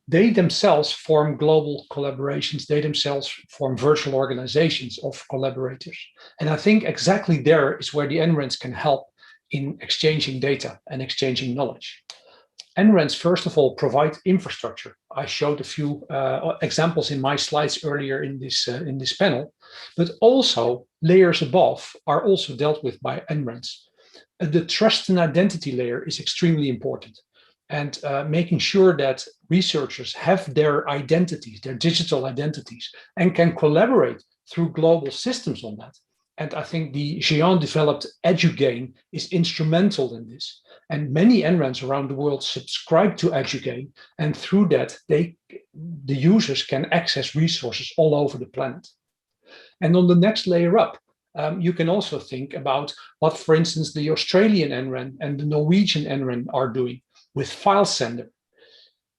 Speaker 5: They themselves form global collaborations. They themselves form virtual organizations of collaborators. And I think exactly there is where the NRENs can help in exchanging data and exchanging knowledge. NRENs, first of all, provide infrastructure. I showed a few examples in my slides earlier in this panel, but also layers above are also dealt with by NRENs. The trust and identity layer is extremely important, and making sure that researchers have their identities, their digital identities, and can collaborate through global systems on that. And I think the Xi'an developed EduGain is instrumental in this. And many NRENs around the world subscribe to EduGain, and through that, the users can access resources all over the planet. And on the next layer up, you can also think about what, for instance, the Australian NREN and the Norwegian NREN are doing with FileSender,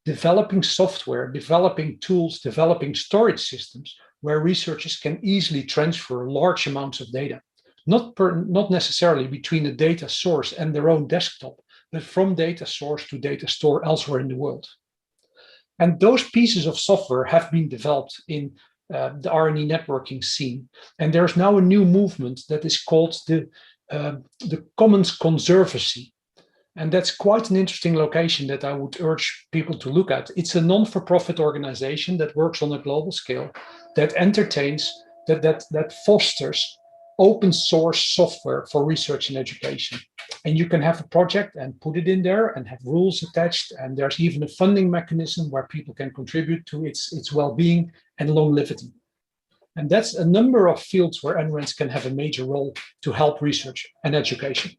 Speaker 5: developing software, developing tools, developing storage systems where researchers can easily transfer large amounts of data. Not necessarily between the data source and their own desktop, but from data source to data store elsewhere in the world. And those pieces of software have been developed in the RNE networking scene. And there's now a new movement that is called the Commons Conservancy. And that's quite an interesting location that I would urge people to look at. It's a non-for-profit organization that works on a global scale, that entertains, that fosters open source software for research and education. And you can have a project and put it in there and have rules attached. And there's even a funding mechanism where people can contribute to its well-being and longevity. And that's a number of fields where NRENs can have a major role to help research and education.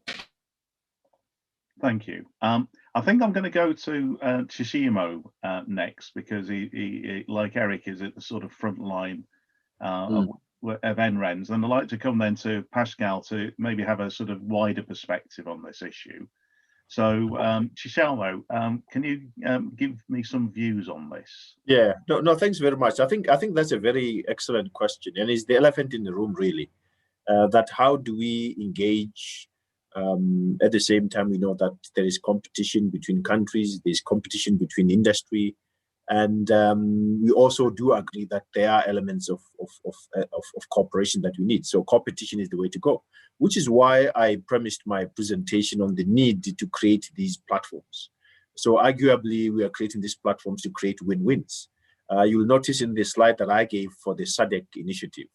Speaker 3: Thank you. I think I'm going to go to Tsushima next, because he, like Eric, is at the sort of front line of NRENs. And I'd like to come then to Pascal to maybe have a sort of wider perspective on this issue. So, Tsushima, can you give me some views on this?
Speaker 6: Yeah, no, thanks very much. I think that's a very excellent question, and it's the elephant in the room, really. That how do we engage? At the same time, we know that there is competition between countries, there's competition between industry, and we also do agree that there are elements of cooperation that we need. So competition is the way to go, which is why I premised my presentation on the need to create these platforms. So arguably, we are creating these platforms to create win-wins. You'll notice in the slide that I gave for the SADC initiative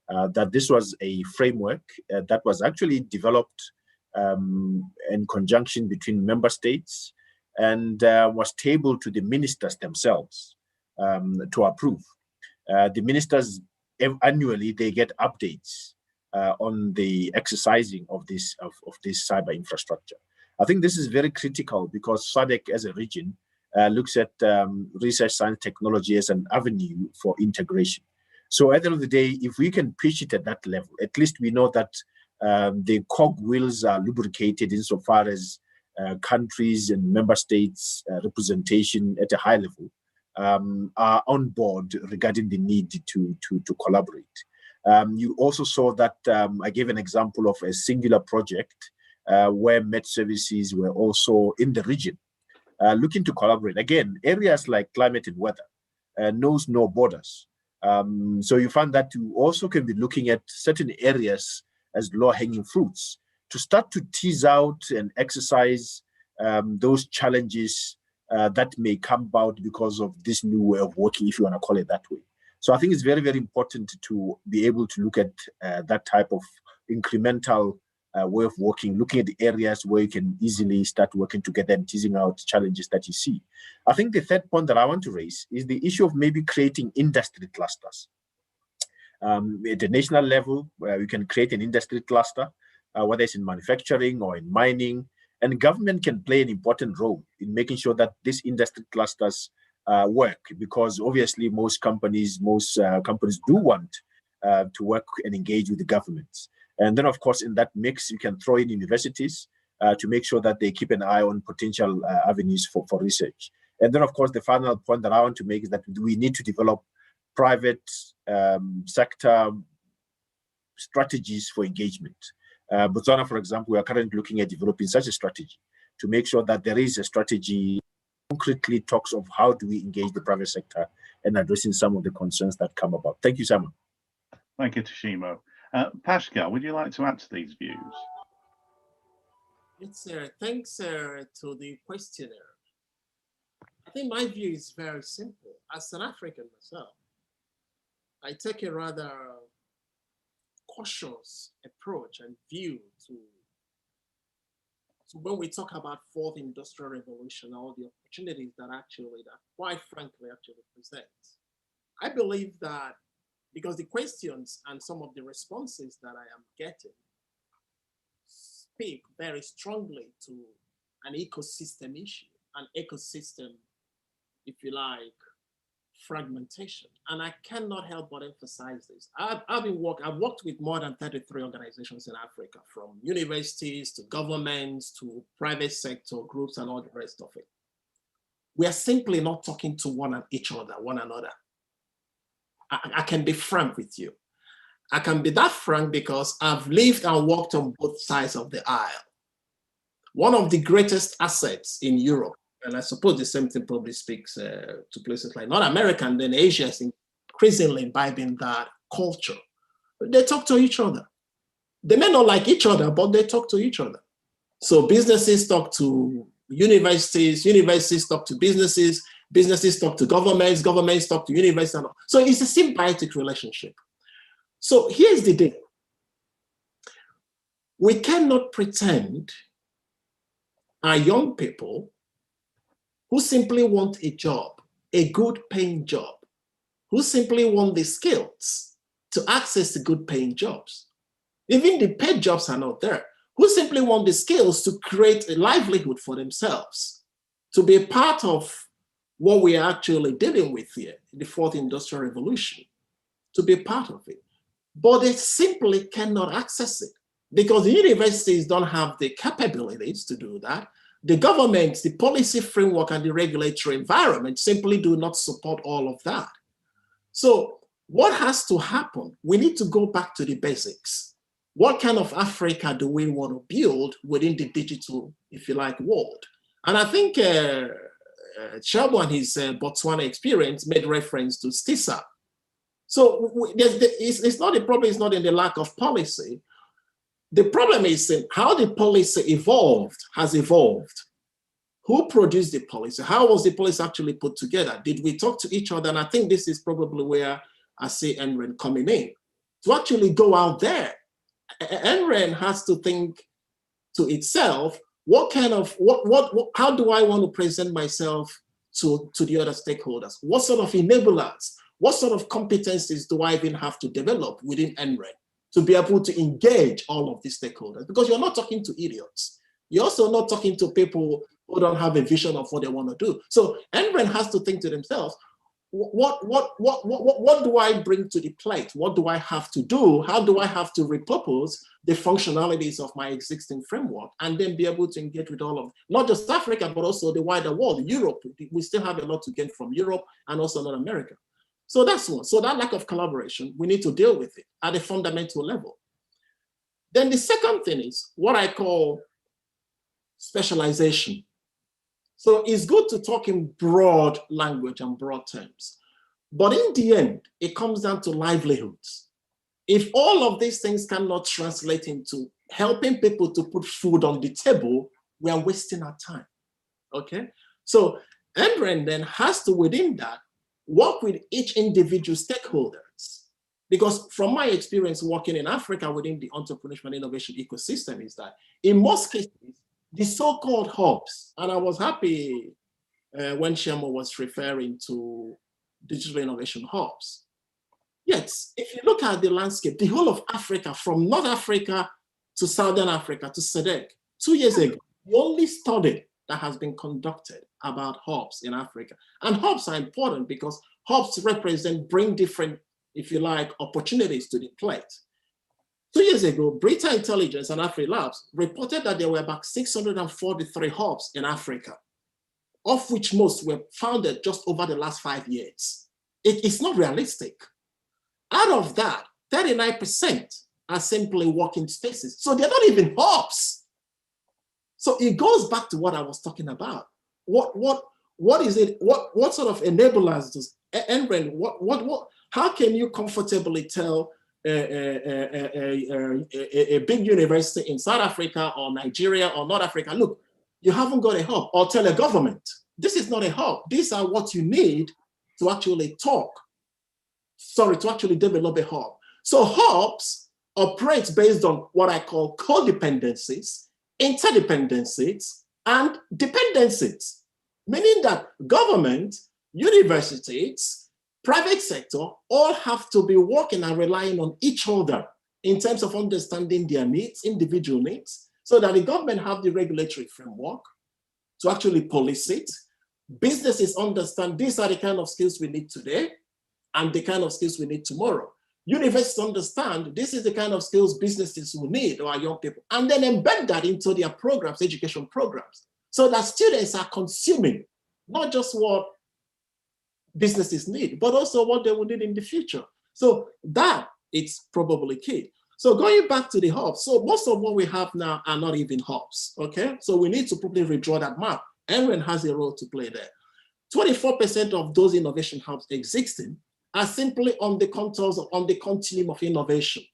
Speaker 6: that this was a framework that was actually developed in conjunction between member states and was tabled to the ministers themselves to approve. The ministers annually, they get updates on the exercising of this cyber infrastructure. I think this is very critical because SADC as a region looks at research, science, technology as an avenue for integration. So at the end of the day, if we can pitch it at that level, at least we know that the cogwheels are lubricated insofar as countries and member states representation at a high level are on board regarding the need to collaborate. You also saw that I gave an example of a singular project where Met Services were also in the region looking to collaborate. Again, areas like climate and weather knows no borders. So you find that you also can be looking at certain areas as low-hanging fruits to start to tease out and exercise those challenges that may come about because of this new way of working, if you want to call it that way. So I think it's very, very important to be able to look at that type of incremental way of working, looking at the areas where you can easily start working together and teasing out challenges that you see. I think the third point that I want to raise is the issue of maybe creating industry clusters. At the national level, where we can create an industry cluster, whether it's in manufacturing or in mining, and government can play an important role in making sure that these industry clusters work, because obviously most companies do want to work and engage with the governments. And then, of course, in that mix, you can throw in universities to make sure that they keep an eye on potential avenues for research. And then, of course, the final point that I want to make is that we need to develop private sector strategies for engagement. Botswana, for example, we are currently looking at developing such a strategy to make sure that there is a strategy concretely talks of how do we engage the private sector and addressing some of the concerns that come about. Thank you, Simon.
Speaker 3: Thank you, Tsushima. Pascal, would you like to add to these views?
Speaker 2: Yes, sir. Thanks, sir, to the questioner. I think my view is very simple. As an African myself, I take a rather cautious approach and view to when we talk about fourth industrial revolution, all the opportunities that quite frankly actually presents. I believe that because the questions and some of the responses that I am getting speak very strongly to an ecosystem issue, an ecosystem, if you like, fragmentation. And I cannot help but emphasize this. I've worked with more than 33 organizations in Africa, from universities to governments to private sector groups and all the rest of it. We are simply not talking to one another. I can be frank with you. I can be that frank because I've lived and worked on both sides of the aisle. One of the greatest assets in Europe, and I suppose the same thing probably speaks to places like North America, and then Asia is increasingly imbibing that culture. They talk to each other. They may not like each other, but they talk to each other. So businesses talk to universities, universities talk to businesses, businesses talk to governments, governments talk to universities. So it's a symbiotic relationship. So here's the deal. We cannot pretend our young people who simply want a job, a good paying job, who simply want the skills to access the good paying jobs. Even the paid jobs are not there. Who simply want the skills to create a livelihood for themselves, to be a part of what we are actually dealing with here, the fourth industrial revolution, to be a part of it. But they simply cannot access it because the universities don't have the capabilities to do that. The government, the policy framework, and the regulatory environment simply do not support all of that. So what has to happen? We need to go back to the basics. What kind of Africa do we want to build within the digital, if you like, world? And I think Chabo and his Botswana experience made reference to STISA. So it's not the problem, it's not in the lack of policy. The problem is in how the policy has evolved. Who produced the policy? How was the policy actually put together? Did we talk to each other? And I think this is probably where I see NREN coming in. To actually go out there, NREN has to think to itself, what kind of, how do I want to present myself to the other stakeholders? What sort of enablers? What sort of competencies do I even have to develop within NREN to be able to engage all of these stakeholders? Because you're not talking to idiots. You're also not talking to people who don't have a vision of what they want to do. So NREN has to think to themselves, what do I bring to the plate? What do I have to do? How do I have to repurpose the functionalities of my existing framework and then be able to engage with all of, not just Africa, but also the wider world, Europe. We still have a lot to gain from Europe and also North America. So that's one. So that lack of collaboration, we need to deal with it at a fundamental level. Then the second thing is what I call specialization. So it's good to talk in broad language and broad terms. But in the end, it comes down to livelihoods. If all of these things cannot translate into helping people to put food on the table, we are wasting our time, okay? So NREN then has to, within that, work with each individual stakeholders. Because from my experience working in Africa within the entrepreneurship and innovation ecosystem is that in most cases, the so-called hubs, and I was happy when Shemo was referring to digital innovation hubs. Yes, if you look at the landscape, the whole of Africa, from North Africa to Southern Africa to SADC, 2 years ago, the only study that has been conducted about hubs in Africa. And hubs are important because hubs bring different, if you like, opportunities to the plate. 2 years ago, Brita Intelligence and AfriLabs reported that there were about 643 hubs in Africa, of which most were founded just over the last 5 years. It's not realistic. Out of that, 39% are simply working spaces. So they're not even hubs. So it goes back to what I was talking about. What is it? What sort of enablers does NREN? How can you comfortably tell a big university in South Africa or Nigeria or North Africa, look, you haven't got a hub, or tell a government, this is not a hub. These are what you need to actually to actually develop a hub. So hubs operate based on what I call codependencies, interdependencies, and dependencies, meaning that government, universities, private sector all have to be working and relying on each other in terms of understanding their needs, individual needs, so that the government have the regulatory framework to actually police it. Businesses understand these are the kind of skills we need today and the kind of skills we need tomorrow. Universities understand this is the kind of skills businesses will need or our young people, and then embed that into their programs, education programs, so that students are consuming not just what businesses need, but also what they will need in the future. So that it's probably key. So going back to the hubs, so most of what we have now are not even hubs, okay? So we need to probably redraw that map. NREN has a role to play there. 24% of those innovation hubs existing are simply on the contours, on the continuum of innovation.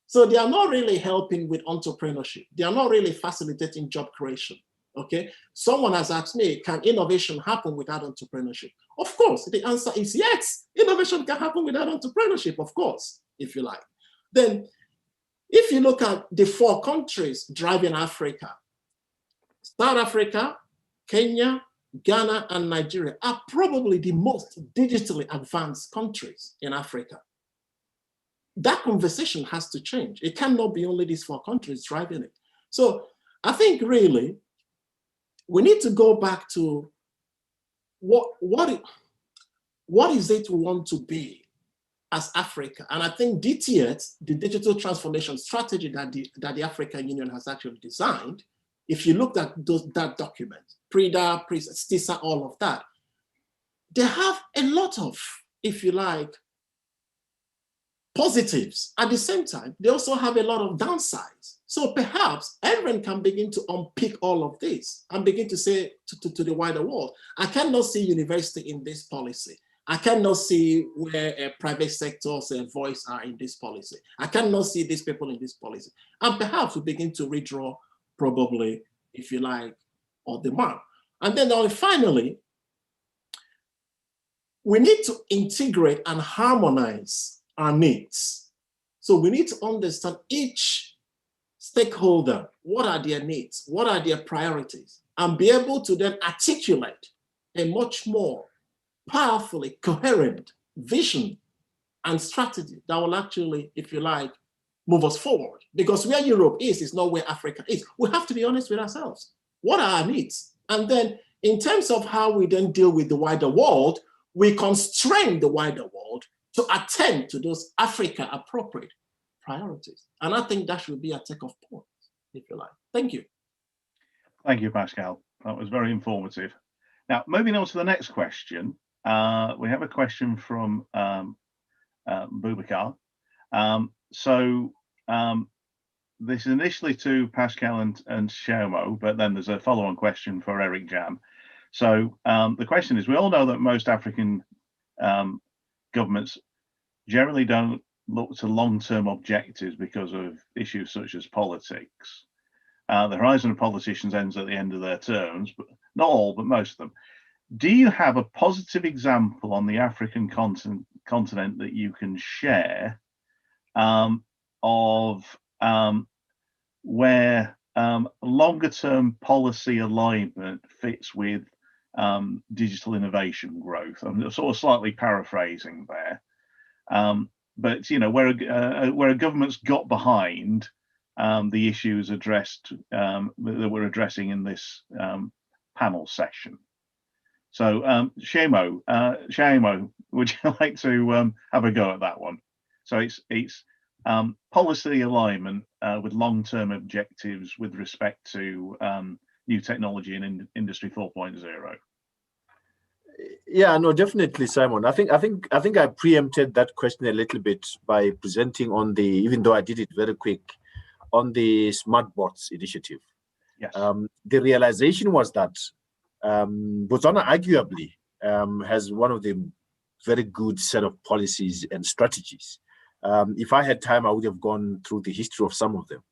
Speaker 2: So they are not really helping with entrepreneurship. They are not really facilitating job creation. Okay, someone has asked me, can innovation happen without entrepreneurship? Of course, the answer is yes. Innovation can happen without entrepreneurship, of course, if you like. Then, if you look at the 4 countries driving Africa, South Africa, Kenya, Ghana, and Nigeria are probably the most digitally advanced countries in Africa. that conversation has to change. It cannot be only these 4 countries driving it. So I think really we need to go back to what is it we want to be as Africa? And I think DTS, the digital transformation strategy that the African Union has actually designed, if you looked at that document, PRIDA, STISA, all of that, they have a lot of, if you like, positives. At the same time, they also have a lot of downsides. So perhaps NREN can begin to unpick all of this and begin to say to the wider world, I cannot see university in this policy. I cannot see where private sector's voice are in this policy. I cannot see these people in this policy. And perhaps we begin to redraw probably, if you like, on the map. And then finally, we need to integrate and harmonize our needs. So we need to understand each stakeholder, what are their needs, what are their priorities, and be able to then articulate a much more powerfully coherent vision and strategy that will actually, if you like, move us forward. Because where Europe is not where Africa is. We have to be honest with ourselves. What are our needs? And then in terms of how we then deal with the wider world, we constrain the wider world to attend to those Africa appropriate priorities. And I think that should be a take-off point, if you like. Thank you.
Speaker 3: Thank you, Pascal. That was very informative. Now, moving on to the next question, we have a question from Boubacar. This is initially to Pascal and Shomo, but then there's a follow-on question for Eric Jam. So the question is, we all know that most African governments generally don't look to long-term objectives because of issues such as politics. The horizon of politicians ends at the end of their terms, but not all, but most of them. Do you have a positive example on the African continent that you can share of where longer-term policy alignment fits with digital innovation growth? I'm sort of slightly paraphrasing there, but you know, where a government's got behind the issues addressed that we're addressing in this panel session. So, Shomo, would you like to have a go at that one? So it's policy alignment with long-term objectives with respect to new technology and Industry 4.0.
Speaker 6: Yeah, no, definitely, Simon. I think I preempted that question a little bit by presenting on the, even though I did it very quick, on the Smart Bots initiative.
Speaker 3: Yes.
Speaker 6: The realization was that Botswana arguably has one of the very good set of policies and strategies. If I had time, I would have gone through the history of some of them.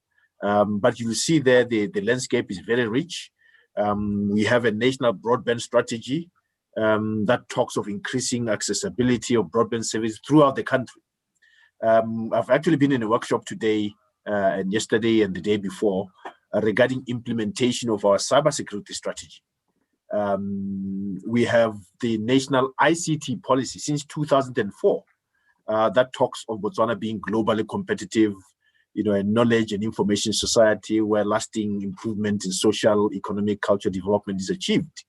Speaker 6: But you see there, the landscape is very rich. We have a national broadband strategy that talks of increasing accessibility of broadband service throughout the country. I've actually been in a workshop today and yesterday and the day before regarding implementation of our cybersecurity strategy. We have the national ICT policy since 2004 that talks of Botswana being globally competitive, you know, a knowledge and information society where lasting improvement in social, economic, cultural development is achieved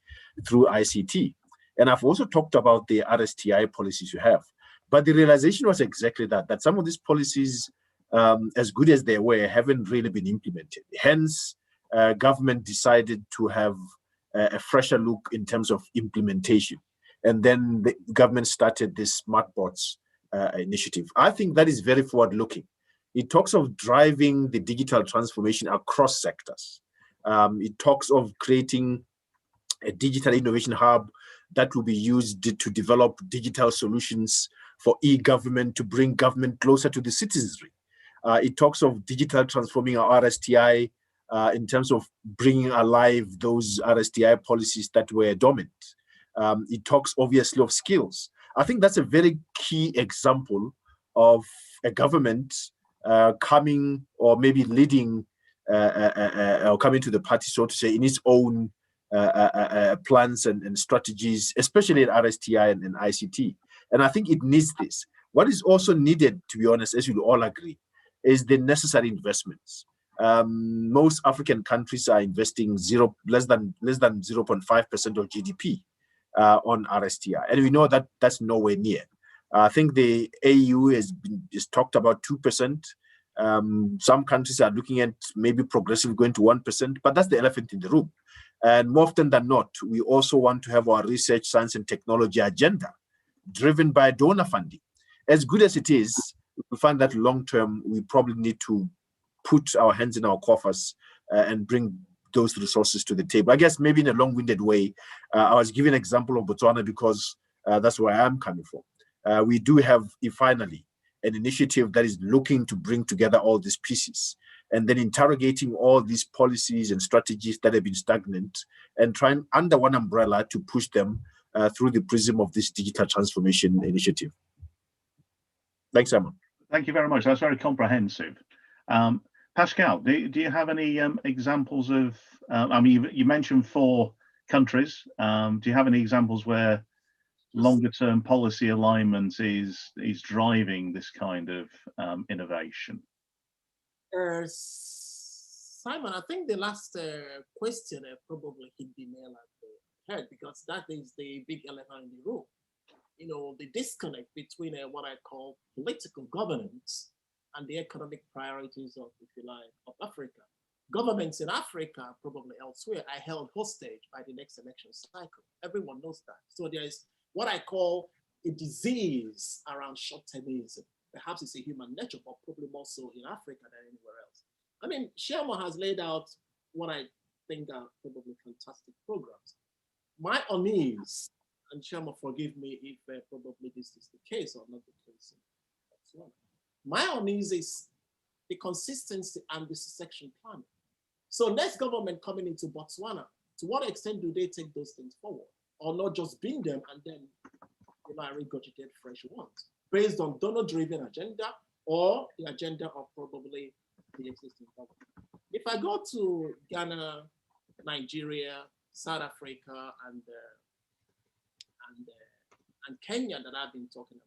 Speaker 6: through ICT. And I've also talked about the RSTI policies you have. But the realization was exactly that some of these policies, as good as they were, haven't really been implemented. Hence, government decided to have a fresher look in terms of implementation. And then the government started this Smart Bots initiative. I think that is very forward-looking. It talks of driving the digital transformation across sectors. It talks of creating a digital innovation hub that will be used to develop digital solutions for e-government to bring government closer to the citizenry. It talks of digital transforming our RSTI in terms of bringing alive those RSTI policies that were dormant. It talks obviously of skills. I think that's a very key example of a government coming or maybe leading or coming to the party, so to say, in its own plans and strategies, especially in RSTI and ICT. And I think it needs this. What is also needed, to be honest, as you'll all agree, is the necessary investments. Most African countries are investing less than 0.5% of GDP on RSTI, and we know that that's nowhere near. I think the AU has talked about 2%. Some countries are looking at maybe progressively going to 1%, but that's the elephant in the room. And more often than not, we also want to have our research, science, and technology agenda driven by donor funding. As good as it is, we find that long-term, we probably need to put our hands in our coffers and bring those resources to the table. I guess maybe in a long-winded way, I was giving an example of Botswana because that's where I'm coming from. We do have, finally, an initiative that is looking to bring together all these pieces and then interrogating all these policies and strategies that have been stagnant and trying under one umbrella to push them through the prism of this digital transformation initiative. Thanks, Simon.
Speaker 3: Thank you very much. That's very comprehensive. Pascal, do you have any examples of, I mean, you mentioned 4 countries. Do you have any examples where longer term policy alignment is driving this kind of innovation?
Speaker 2: Simon, I think the last question probably hit the nail at the head, because that is the big elephant in the room. You know, the disconnect between what I call political governance and the economic priorities of, if you like, of Africa. Governments in Africa, probably elsewhere, are held hostage by the next election cycle. Everyone knows that. So there is what I call a disease around short-termism. Perhaps it's a human nature, but probably more so in Africa than anywhere else. I mean, Sherman has laid out what I think are probably fantastic programs. My unease, and Sherman, forgive me if probably this is the case or not the case. My unease is the consistency and the succession planning. So next government coming into Botswana, to what extent do they take those things forward? Or not just bring them and then they might regurgitate fresh ones based on donor-driven agenda or the agenda of probably the existing government. If I go to Ghana, Nigeria, South Africa, and Kenya that I've been talking about,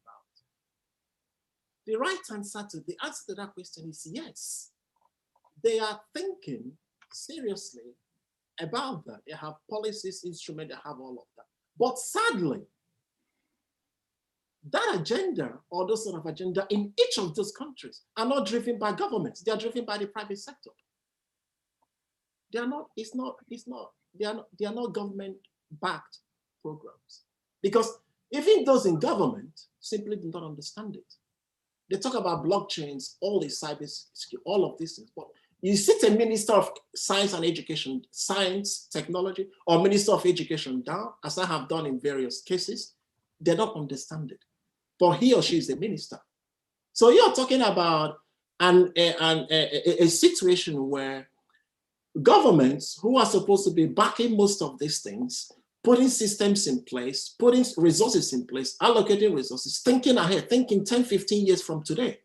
Speaker 2: the right answer to that question is yes. They are thinking seriously about that. They have policies, instruments, they have all of that. But sadly, that agenda or those sort of agenda in each of those countries are not driven by governments. They are driven by the private sector. They are not, they are not government-backed programs. Because even those in government simply do not understand it. They talk about blockchains, all the cybersecurity, all of these things. But you sit a minister of science and education, science, technology, or minister of education down, as I have done in various cases, they don't understand it. But he or she is the minister. So you're talking about a situation where governments who are supposed to be backing most of these things, putting systems in place, putting resources in place, allocating resources, thinking ahead, thinking 10, 15 years from today.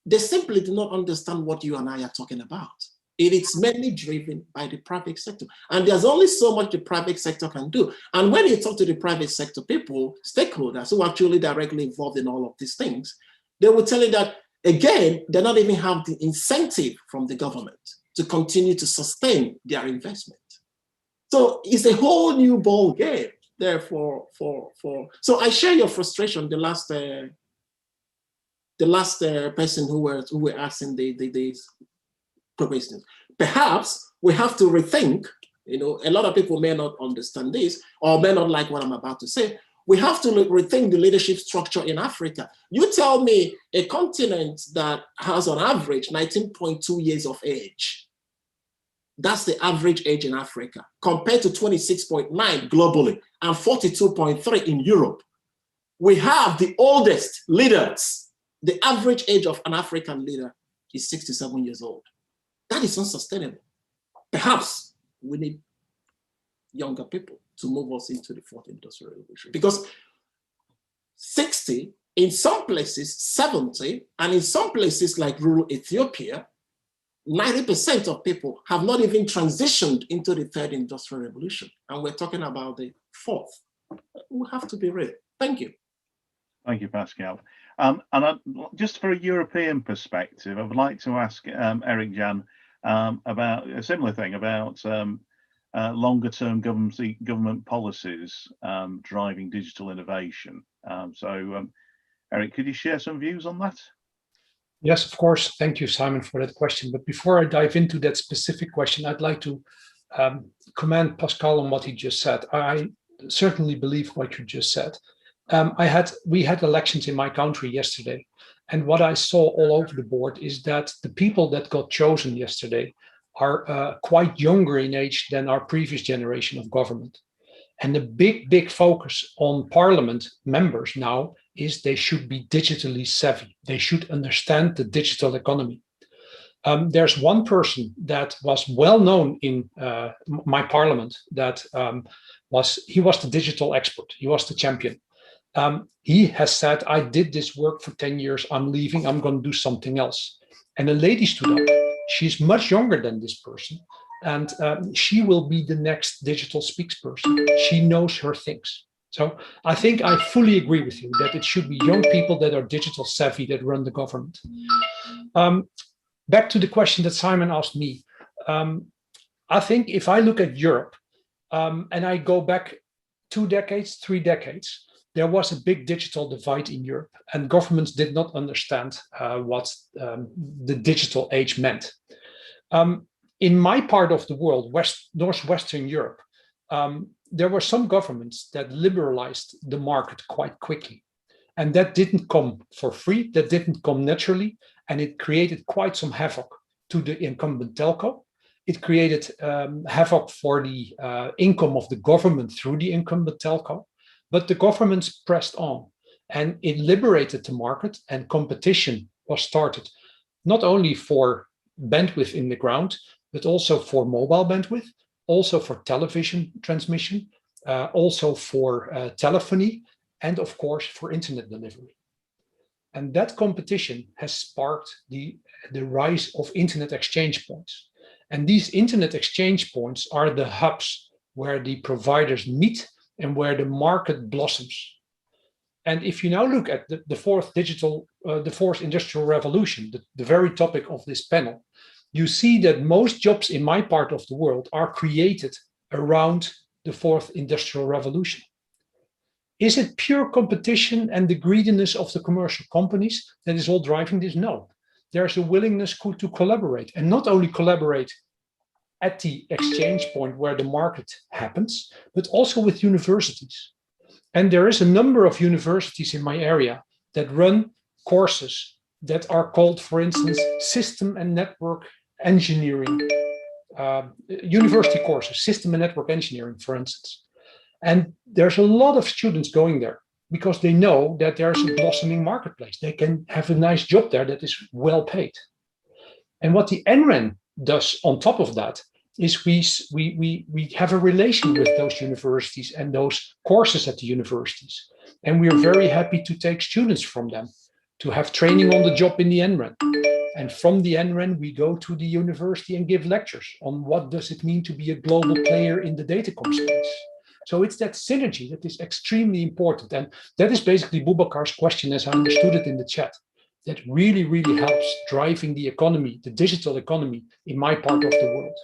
Speaker 2: They simply do not understand what you and I are talking about. It is mainly driven by the private sector. And there's only so much the private sector can do. And when you talk to the private sector people, stakeholders who are actually directly involved in all of these things, they will tell you that, again, they don't even have the incentive from the government to continue to sustain their investment. So it's a whole new ball game there for. So I share your frustration. The last person who were asking the questions. Perhaps we have to rethink. You know, a lot of people may not understand this or may not like what I'm about to say. We have to rethink the leadership structure in Africa. You tell me a continent that has on average 19.2 years of age. That's the average age in Africa, compared to 26.9 globally and 42.3 in Europe. We have the oldest leaders. The average age of an African leader is 67 years old. That is unsustainable. Perhaps we need younger people to move us into the fourth industrial revolution, because 60, in some places 70, and in some places like rural Ethiopia, 90% of people have not even transitioned into the third industrial revolution. And we're talking about the fourth. We have to be real. Thank you.
Speaker 3: Thank you, Pascal. Just for a European perspective, I would like to ask Eric Jan about a similar thing about longer term government policies driving digital innovation. Eric, could you share some views on that?
Speaker 5: Yes, of course. Thank you, Simon, for that question. But before I dive into that specific question, I'd like to commend Pascal on what he just said. I certainly believe what you just said. We had elections in my country yesterday, and what I saw all over the board is that the people that got chosen yesterday are quite younger in age than our previous generation of government. And the big focus on parliament members now is they should be digitally savvy. They should understand the digital economy. There's one person that was well known in my parliament that was the digital expert. He was the champion. He has said, I did this work for 10 years. I'm leaving. I'm going to do something else. And a lady stood up. She's much younger than this person. And she will be the next digital spokesperson. She knows her things. So I think I fully agree with you that it should be young people that are digital savvy that run the government. Back to the question that Simon asked me. I think if I look at Europe and I go back 2 decades, 3 decades, there was a big digital divide in Europe and governments did not understand what the digital age meant. In my part of the world, Northwestern Europe, there were some governments that liberalized the market quite quickly. And that didn't come for free, that didn't come naturally, and it created quite some havoc to the incumbent telco. It created havoc for the income of the government through the incumbent telco, but the governments pressed on and it liberated the market and competition was started, not only for bandwidth in the ground, but also for mobile bandwidth, also for television transmission, also for telephony, and of course for internet delivery. And that competition has sparked the rise of internet exchange points. And these internet exchange points are the hubs where the providers meet and where the market blossoms. And if you now look at the fourth industrial revolution, the very topic of this panel, you see that most jobs in my part of the world are created around the fourth industrial revolution. Is it pure competition and the greediness of the commercial companies that is all driving this? No. There's a willingness to collaborate, and not only collaborate at the exchange point where the market happens, but also with universities. And there is a number of universities in my area that run courses that are called, for instance, system and network engineering, university courses, system and network engineering, for instance. And there's a lot of students going there because they know that there's a blossoming marketplace. They can have a nice job there that is well paid. And what the NREN does on top of that is we have a relation with those universities and those courses at the universities. And we are very happy to take students from them to have training on the job in the NREN. And from the NREN, we go to the university and give lectures on what does it mean to be a global player in the datacom space. So it's that synergy that is extremely important. And that is basically Boubacar's question, as I understood it in the chat, that really, really helps driving the economy, the digital economy in my part of the world.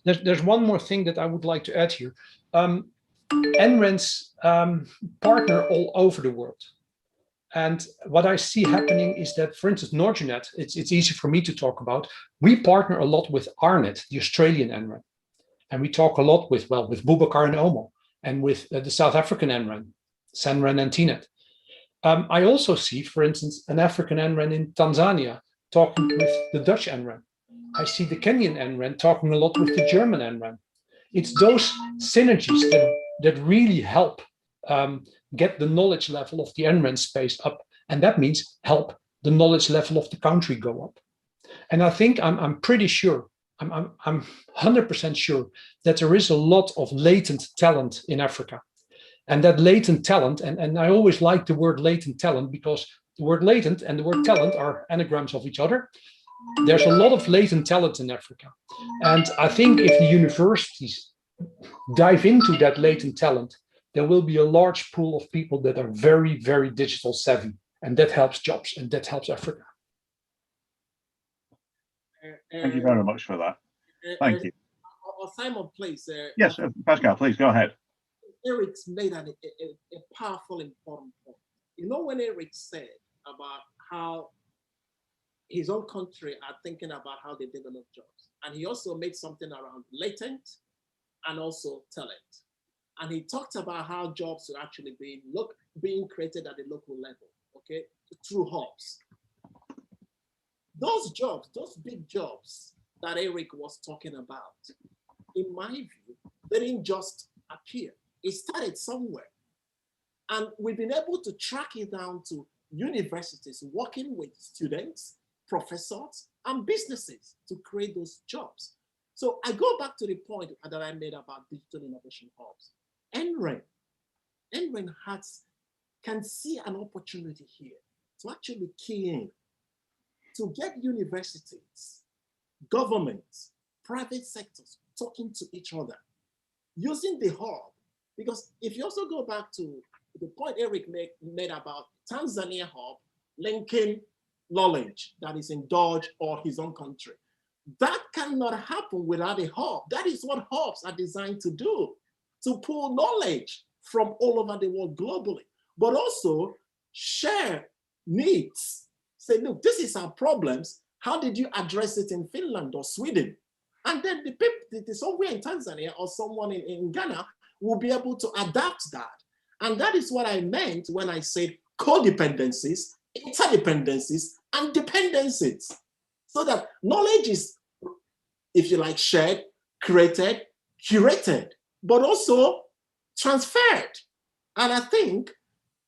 Speaker 5: There's one more thing that I would like to add here. NRENs partner all over the world. And what I see happening is that, for instance, NordiCNREN, it's easy for me to talk about. We partner a lot with ARNET, the Australian NREN. And we talk a lot with Boubacar and Omo, and with the South African NREN, SANREN and TNET. I also see, for instance, an African NREN in Tanzania talking with the Dutch NREN. I see the Kenyan NREN talking a lot with the German NREN. It's those synergies that really help get the knowledge level of the NREN space up. And that means help the knowledge level of the country go up. And I think I'm pretty sure, I'm 100% sure that there is a lot of latent talent in Africa. And that latent talent, and I always like the word latent talent because the word latent and the word talent are anagrams of each other. There's a lot of latent talent in Africa. And I think if the universities dive into that latent talent, there will be a large pool of people that are very, very digital savvy, and that helps jobs and that helps Africa.
Speaker 3: Thank you very much for that. Thank you.
Speaker 2: Simon, please.
Speaker 3: Yes, Pascal, please go ahead.
Speaker 2: Eric's made a powerful, important point. You know, when Eric said about how his own country are thinking about how they develop jobs, and he also made something around latent and also talent. And he talked about how jobs are actually being created at the local level, okay, through hubs. Those jobs, those big jobs that Eric was talking about, in my view, they didn't just appear. It started somewhere. And we've been able to track it down to universities working with students, professors, and businesses to create those jobs. So I go back to the point that I made about digital innovation hubs. NREN can see an opportunity here to actually key in, to get universities, governments, private sectors talking to each other, using the hub. Because if you also go back to the point Eric made about Tanzania hub linking knowledge that is in Dodge or his own country, that cannot happen without a hub. That is what hubs are designed to do, to pull knowledge from all over the world globally, but also share needs. Say, look, this is our problems. How did you address it in Finland or Sweden? And then the people, somewhere in Tanzania or someone in Ghana will be able to adapt that. And that is what I meant when I said codependencies, interdependencies, and dependencies. So that knowledge is, if you like, shared, created, curated, but also transferred. And I think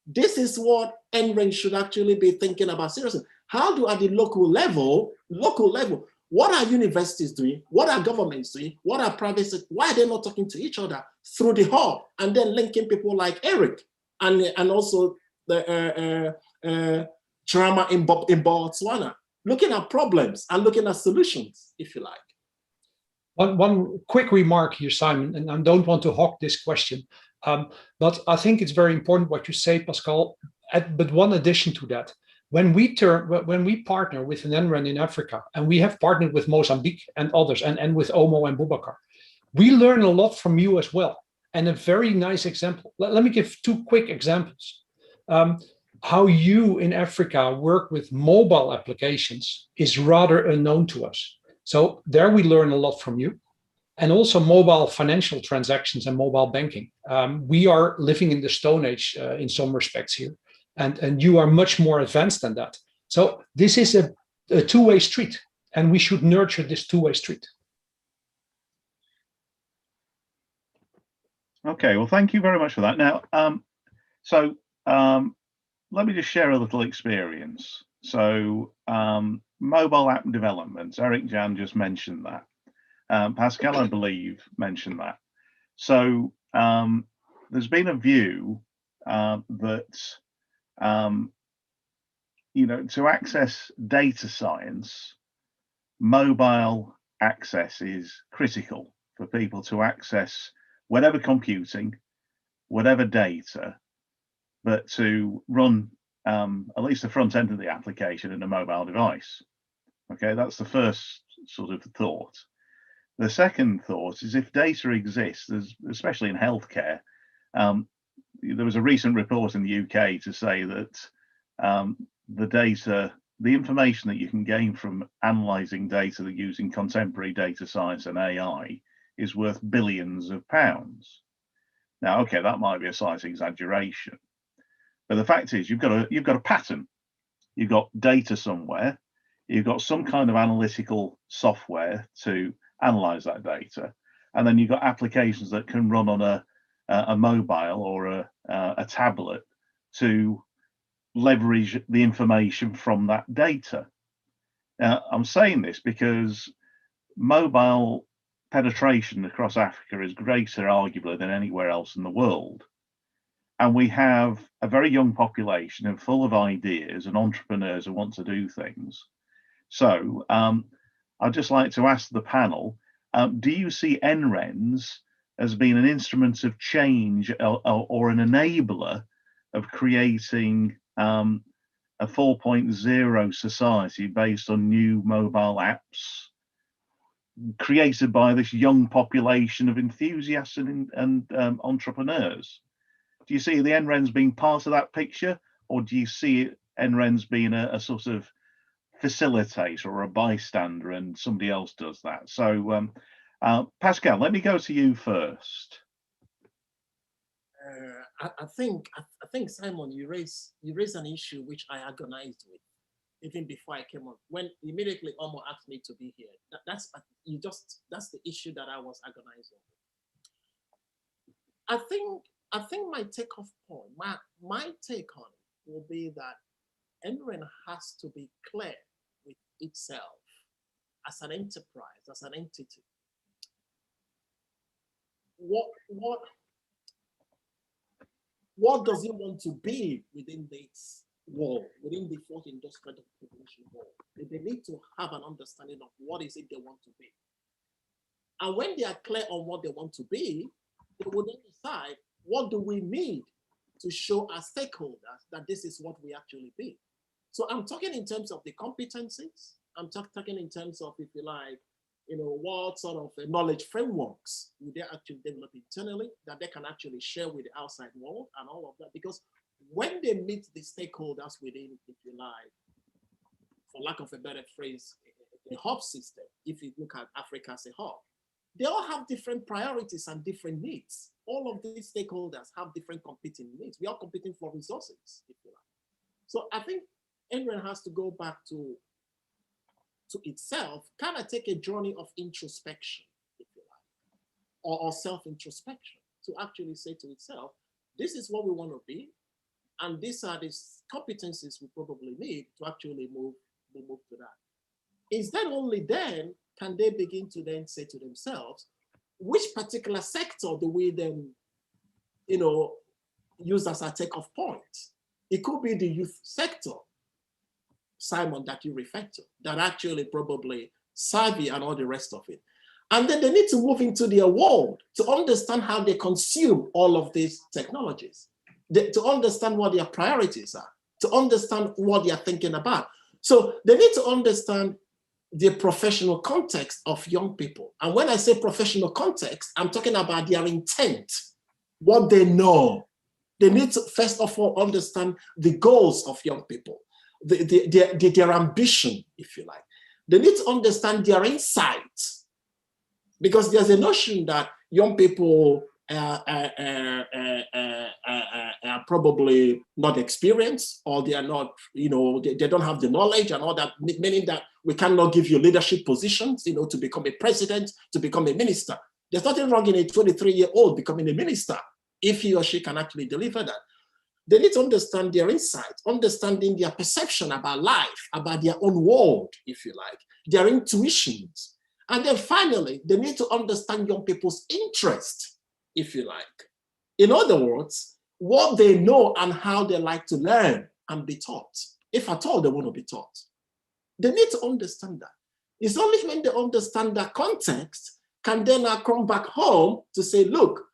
Speaker 2: this is what NREN should actually be thinking about seriously. How do at the local level, what are universities doing? What are governments doing? What are private sectors? Why are they not talking to each other through the hub and then linking people like Eric and also the drama in Botswana, looking at problems and looking at solutions, if you like.
Speaker 5: One quick remark here, Simon, and I don't want to hog this question, but I think it's very important what you say, Pascal. But one addition to that, when we partner with an NREN in Africa, and we have partnered with Mozambique and others, and with Omo and Boubacar, we learn a lot from you as well. And a very nice example. Let me give two quick examples. How you in Africa work with mobile applications is rather unknown to us. So there we learn a lot from you. And also mobile financial transactions and mobile banking. We are living in the Stone Age in some respects here. And you are much more advanced than that. So this is a two-way street, and we should nurture this two-way street.
Speaker 3: Okay, well, thank you very much for that. Now, let me just share a little experience. So mobile app development, Eric Jan just mentioned that. Pascal, I believe, mentioned that. So there's been a view that, to access data science, mobile access is critical for people to access whatever computing, whatever data, but to run at least the front end of the application in a mobile device. Okay, that's the first sort of thought. The second thought is if data exists, especially in healthcare, there was a recent report in the UK to say that the information that you can gain from analysing data using contemporary data science and AI is worth billions of pounds. Now, okay, that might be a slight exaggeration, but the fact is you've got a pattern, you've got data somewhere, you've got some kind of analytical software to analyze that data, and then you've got applications that can run on a mobile or a tablet to leverage the information from that data. Now, I'm saying this because mobile penetration across Africa is greater, arguably, than anywhere else in the world. And we have a very young population and full of ideas and entrepreneurs who want to do things. So I'd just like to ask the panel, do you see NRENs has been an instrument of change or an enabler of creating a 4.0 society based on new mobile apps created by this young population of enthusiasts and entrepreneurs. Do you see the NRENs being part of that picture, or do you see NRENs being a sort of facilitator or a bystander and somebody else does that? So Pascal, let me go to you first.
Speaker 2: I think Simon, you raised an issue which I agonized with even before I came on. When immediately Omo asked me to be here, that's the issue that I was agonizing with. I think my takeoff point, my take on it will be that NREN has to be clear with itself as an enterprise, as an entity. What does it want to be within this world, within the fourth industrial revolution world? They need to have an understanding of what is it they want to be. And when they are clear on what they want to be, they will then decide, what do we need to show our stakeholders that this is what we actually be? So I'm talking in terms of the competencies. I'm talking in terms of, if you like, what sort of knowledge frameworks would they actually develop internally that they can actually share with the outside world and all of that? Because when they meet the stakeholders within, if you like, for lack of a better phrase, a hub system, if you look at Africa as a hub, they all have different priorities and different needs. All of these stakeholders have different competing needs. We are competing for resources, if you like. So I think NREN has to go back to itself, kind of take a journey of introspection, if you like, or self-introspection, to actually say to itself, this is what we want to be, and these are the competencies we probably need to actually move to that. Is that only then can they begin to then say to themselves, which particular sector do we then, use as a takeoff point? It could be the youth sector, Simon, that you refer to, that actually probably savvy and all the rest of it. And then they need to move into their world to understand how they consume all of these technologies, to understand what their priorities are, to understand what they are thinking about. So they need to understand the professional context of young people. And when I say professional context, I'm talking about their intent, what they know. They need to, first of all, understand the goals of young people, their ambition, if you like. They need to understand their insights, because there's a notion that young people are probably not experienced, or they are not, they don't have the knowledge and all that, meaning that we cannot give you leadership positions, to become a president, to become a minister. There's nothing wrong in a 23-year-old becoming a minister if he or she can actually deliver that. They need to understand their insights, understanding their perception about life, about their own world, if you like, their intuitions. And then finally, they need to understand young people's interest, if you like. In other words, what they know and how they like to learn and be taught, if at all they want to be taught. They need to understand that. It's only when they understand that context can then now come back home to say, look,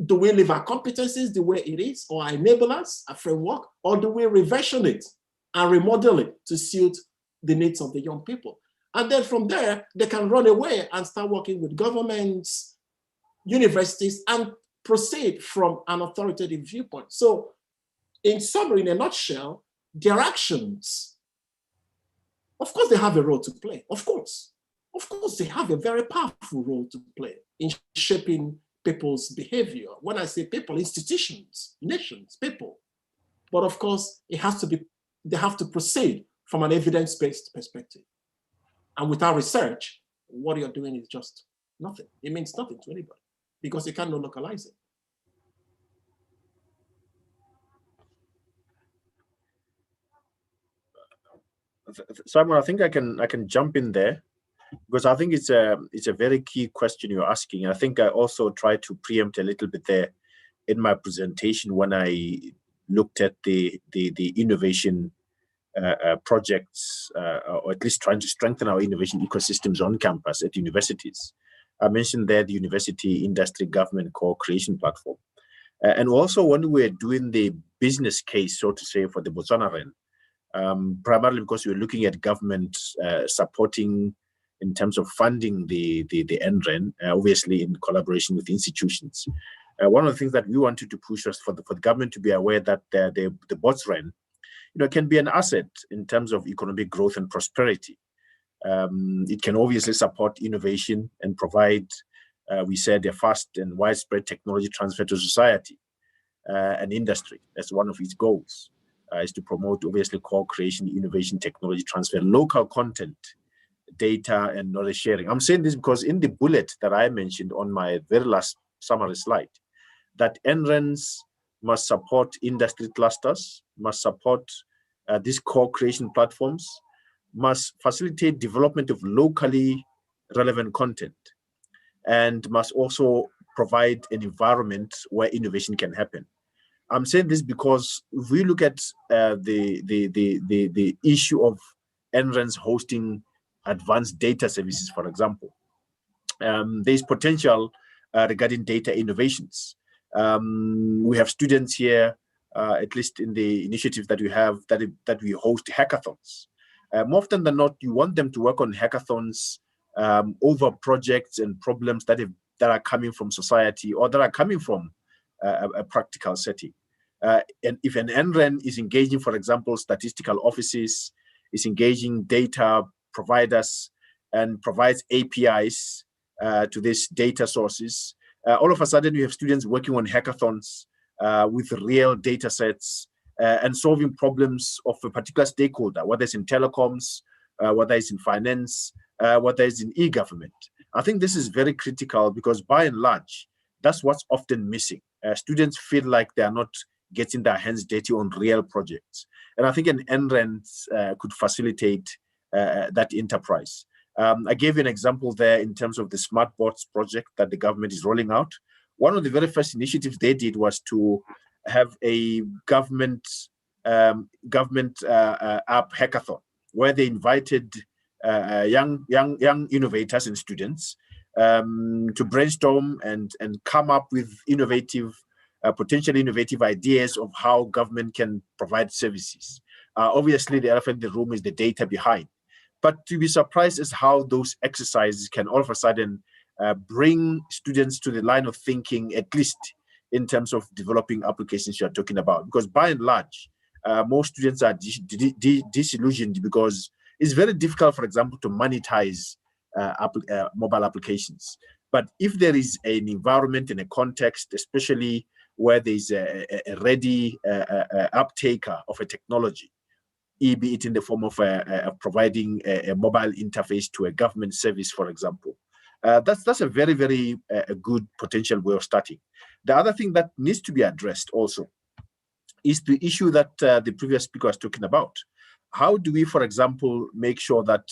Speaker 2: do we leave our competencies the way it is, or enablers, a framework, or do we reversion it and remodel it to suit the needs of the young people? And then from there, they can run away and start working with governments, universities, and proceed from an authoritative viewpoint. So in summary, in a nutshell, their actions, of course, they have a role to play. Of course, they have a very powerful role to play in shaping people's behavior. When I say people, institutions, nations, people. But of course, it has to be, they have to proceed from an evidence-based perspective. And without research, what you're doing is just nothing. It means nothing to anybody because you cannot localize it.
Speaker 6: Simon, I think I can jump in there, because I think it's a very key question you're asking. I think I also tried to preempt a little bit there in my presentation when I looked at the innovation projects, or at least trying to strengthen our innovation ecosystems on campus at universities. I mentioned there the university industry government co-creation platform. And also when we're doing the business case, so to say, for the Botswana NREN, primarily because we're looking at government supporting in terms of funding the NREN, obviously in collaboration with institutions. One of the things that we wanted to push us for the government to be aware that the Botswana, can be an asset in terms of economic growth and prosperity. It can obviously support innovation and provide, we said, a fast and widespread technology transfer to society and industry. That's one of its goals, is to promote, obviously, co-creation, innovation, technology transfer, local content, data, and knowledge sharing. I'm saying this because in the bullet that I mentioned on my very last summary slide, that NRENs must support industry clusters, must support these co-creation platforms, must facilitate development of locally relevant content, and must also provide an environment where innovation can happen. I'm saying this because if we look at the issue of NRENs hosting advanced data services, for example, there's potential regarding data innovations. We have students here, at least in the initiative that we have, that we host hackathons. More often than not, you want them to work on hackathons over projects and problems that are coming from society or that are coming from a practical setting. And if an NREN is engaging, for example, statistical offices, is engaging data providers and provides APIs to these data sources, all of a sudden you have students working on hackathons with real data sets and solving problems of a particular stakeholder, whether it's in telecoms, whether it's in finance, whether it's in e-government. I think this is very critical because by and large, that's what's often missing. Students feel like they are not getting their hands dirty on real projects. And I think an NREN could facilitate that enterprise. I gave you an example there in terms of the smart boards project that the government is rolling out. One of the very first initiatives they did was to have a government app hackathon where they invited young innovators and students to brainstorm and come up with potentially innovative ideas of how government can provide services. Obviously, the elephant in the room is the data behind. But to be surprised is how those exercises can all of a sudden bring students to the line of thinking, at least in terms of developing applications you're talking about. Because by and large, most students are disillusioned because it's very difficult, for example, to monetize mobile applications. But if there is an environment and a context, especially where there's a ready uptaker of a technology, be it in the form of providing a mobile interface to a government service, for example, that's a very, very good potential way of starting. The other thing that needs to be addressed also is the issue that the previous speaker was talking about. How do we, for example, make sure that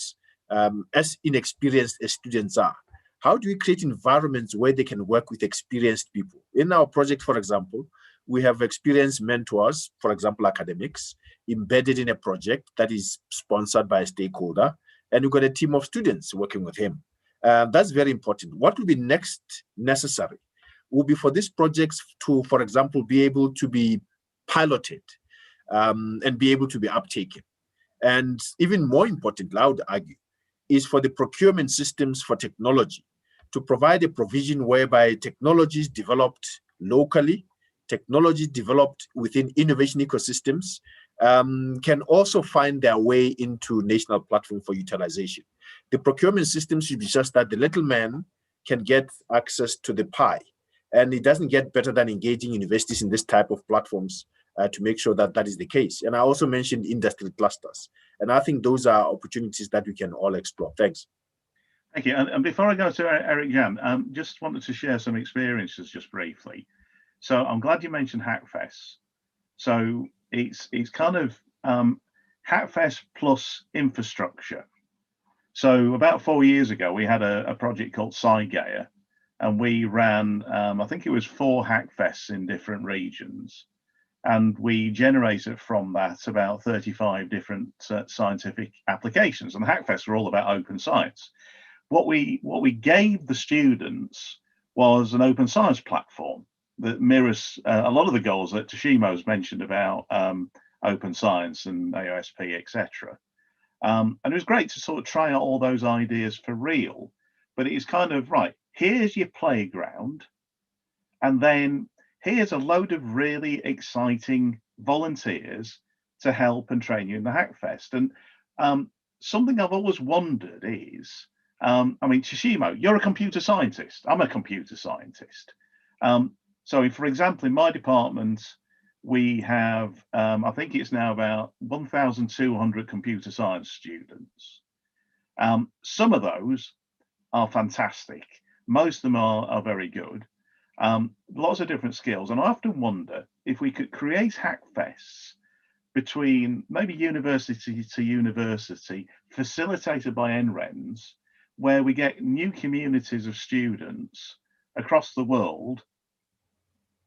Speaker 6: as inexperienced as students are, how do we create environments where they can work with experienced people? In our project, for example, we have experienced mentors, for example, academics, embedded in a project that is sponsored by a stakeholder, and we've got a team of students working with him. That's very important. What will be next necessary will be for these projects to, for example, be able to be piloted and be able to be uptaken. And even more importantly, I would argue, is for the procurement systems for technology to provide a provision whereby technologies developed locally, technologies developed within innovation ecosystems can also find their way into national platform for utilization. The procurement system should be just that the little man can get access to the pie. And it doesn't get better than engaging universities in this type of platforms to make sure that that is the case. And I also mentioned industry clusters. And I think those are opportunities that we can all explore. Thanks.
Speaker 3: Thank you. And before I go to Eric Jan, just wanted to share some experiences just briefly. So I'm glad you mentioned Hackfest. So it's kind of Hackfest plus infrastructure. So about 4 years ago, we had a project called SciGaia, and we ran, I think it was 4 Hackfests in different regions. And we generated from that about 35 different scientific applications. And the Hackfests were all about open science. what we gave the students was an open science platform that mirrors a lot of the goals that Toshimo's mentioned about open science and AOSP, etc. And it was great to sort of try out all those ideas for real. But it's kind of, right, here's your playground, and then here's a load of really exciting volunteers to help and train you in the Hackfest. And something I've always wondered is, I mean, Toshimo, you're a computer scientist. I'm a computer scientist. So, for example, in my department, we have, I think it's now about 1,200 computer science students. Some of those are fantastic. Most of them are very good. Lots of different skills. And I often wonder if we could create Hackfests between maybe university to university, facilitated by NRENs, where we get new communities of students across the world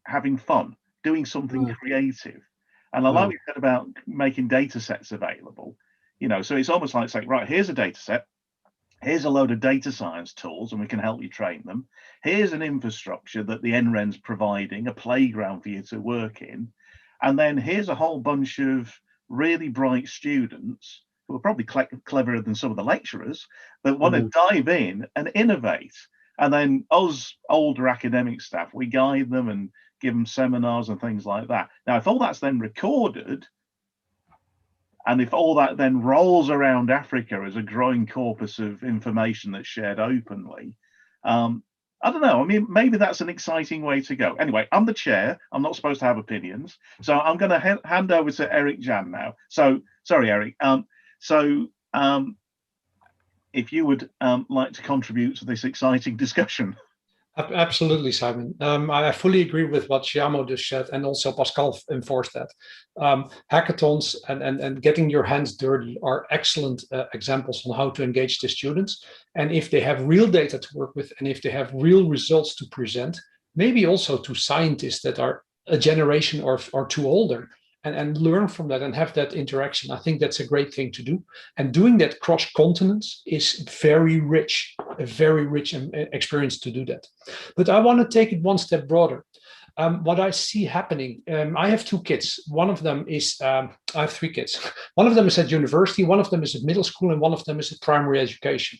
Speaker 3: having fun, doing something creative. And I like what you said about making data sets available, you know, so it's almost like saying, right, here's a data set, here's a load of data science tools, and we can help you train them. Here's an infrastructure that the NREN's providing, a playground for you to work in. And then here's a whole bunch of really bright students who are probably cleverer than some of the lecturers that want to dive in and innovate. And then us older academic staff, we guide them and give them seminars and things like that. Now, if all that's then recorded, and if all that then rolls around Africa as a growing corpus of information that's shared openly, I don't know. I mean, maybe that's an exciting way to go. Anyway, I'm the chair. I'm not supposed to have opinions. So I'm going to hand over to Eric Jan now. So, sorry, Eric. If you would like to contribute to this exciting discussion.
Speaker 5: Absolutely, Simon. I fully agree with what Shyamo just said, and also Pascal enforced that. Hackathons and getting your hands dirty are excellent examples on how to engage the students. And if they have real data to work with, and if they have real results to present, maybe also to scientists that are a generation or two older, and learn from that and have that interaction. I think that's a great thing to do. And doing that cross continents is very rich, a very rich experience to do that. But I want to take it one step broader. What I see happening, I have two kids. One of them is, I have three kids. One of them is at university, one of them is at middle school, and one of them is at primary education.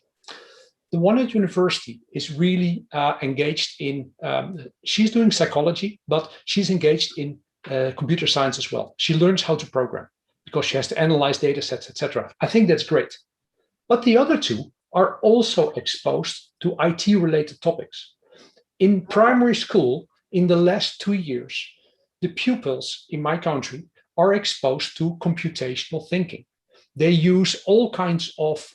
Speaker 5: The one at university is really engaged in, she's doing psychology, but she's engaged in computer science as well. She learns how to program because she has to analyze data sets, etc. I think that's great. But the other two are also exposed to IT-related topics. In primary school, in the last 2 years, the pupils in my country are exposed to computational thinking. They use all kinds of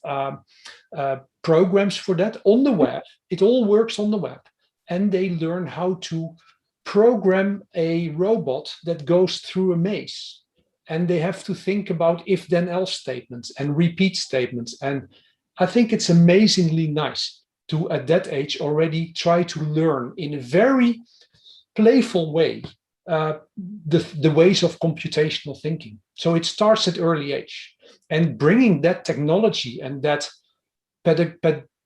Speaker 5: programs for that on the web. It all works on the web. And they learn how to program a robot that goes through a maze, and they have to think about if then else statements and repeat statements. And I think it's amazingly nice to at that age already try to learn in a very playful way the ways of computational thinking. So it starts at early age, and bringing that technology and that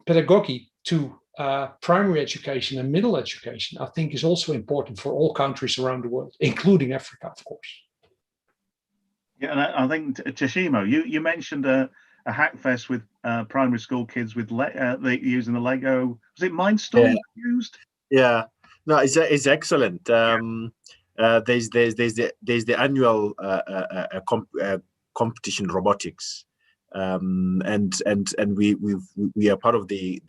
Speaker 5: pedagogy to primary education and middle education, I think, is also important for all countries around the world, including Africa, of course.
Speaker 3: Yeah, and I think, Toshimo, you mentioned a Hackfest with primary school kids with using the Lego. Was it Mindstorm used?
Speaker 6: Yeah, no, it's excellent. There's the annual competition Robotics. And we are part of the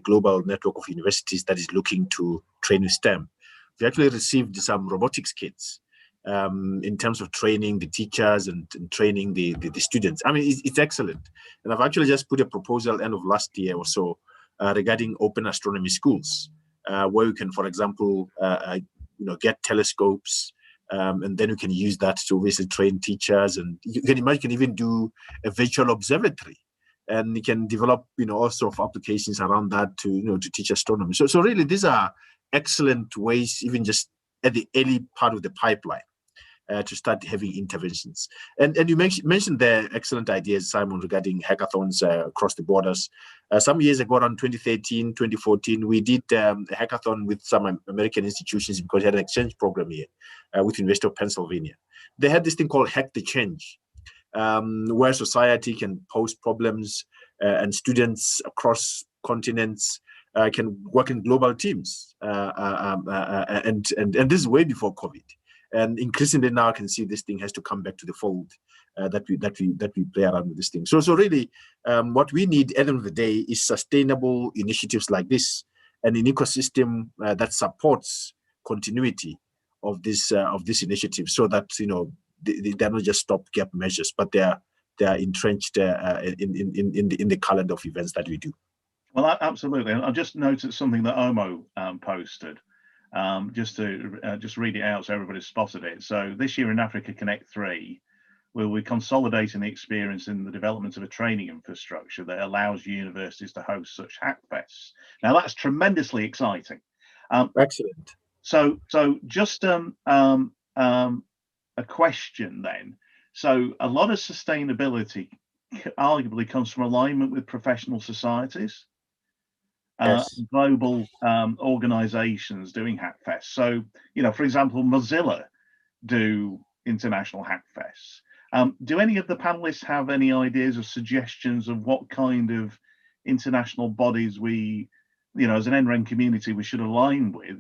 Speaker 6: global network of universities that is looking to train in STEM. We actually received some robotics kits in terms of training the teachers and training the students. I mean, it's excellent. And I've actually just put a proposal end of last year or so regarding open astronomy schools, where you can, for example, get telescopes. And then you can use that to obviously train teachers, and you can even do a virtual observatory, and you can develop all sorts of applications around that to teach astronomy. So really, these are excellent ways, even just at the early part of the pipeline. to start having interventions. And you mentioned the excellent ideas, Simon, regarding hackathons across the borders. Some years ago, around 2013, 2014, we did a hackathon with some American institutions because we had an exchange program here with University of Pennsylvania. They had this thing called Hack the Change, where society can pose problems and students across continents can work in global teams. And this is way before COVID. And increasingly now I can see this thing has to come back to the fold that we play around with this thing. So really, what we need at the end of the day is sustainable initiatives like this, and an ecosystem that supports continuity of this initiative, so that they're not just stopgap measures, but they are entrenched in the calendar of events that we do.
Speaker 3: Well, absolutely. I just noticed something that Omo posted. Just to read it out so everybody's spotted it. So this year in Africa Connect 3, we'll be consolidating the experience in the development of a training infrastructure that allows universities to host such hackfests. Now that's tremendously exciting.
Speaker 6: Excellent.
Speaker 3: So just a question then. So a lot of sustainability arguably comes from alignment with professional societies.
Speaker 6: Yes.
Speaker 3: Global organizations doing hackfests. So, for example, Mozilla do international hackfests. Do any of the panelists have any ideas or suggestions of what kind of international bodies we, as an NREN community, we should align with,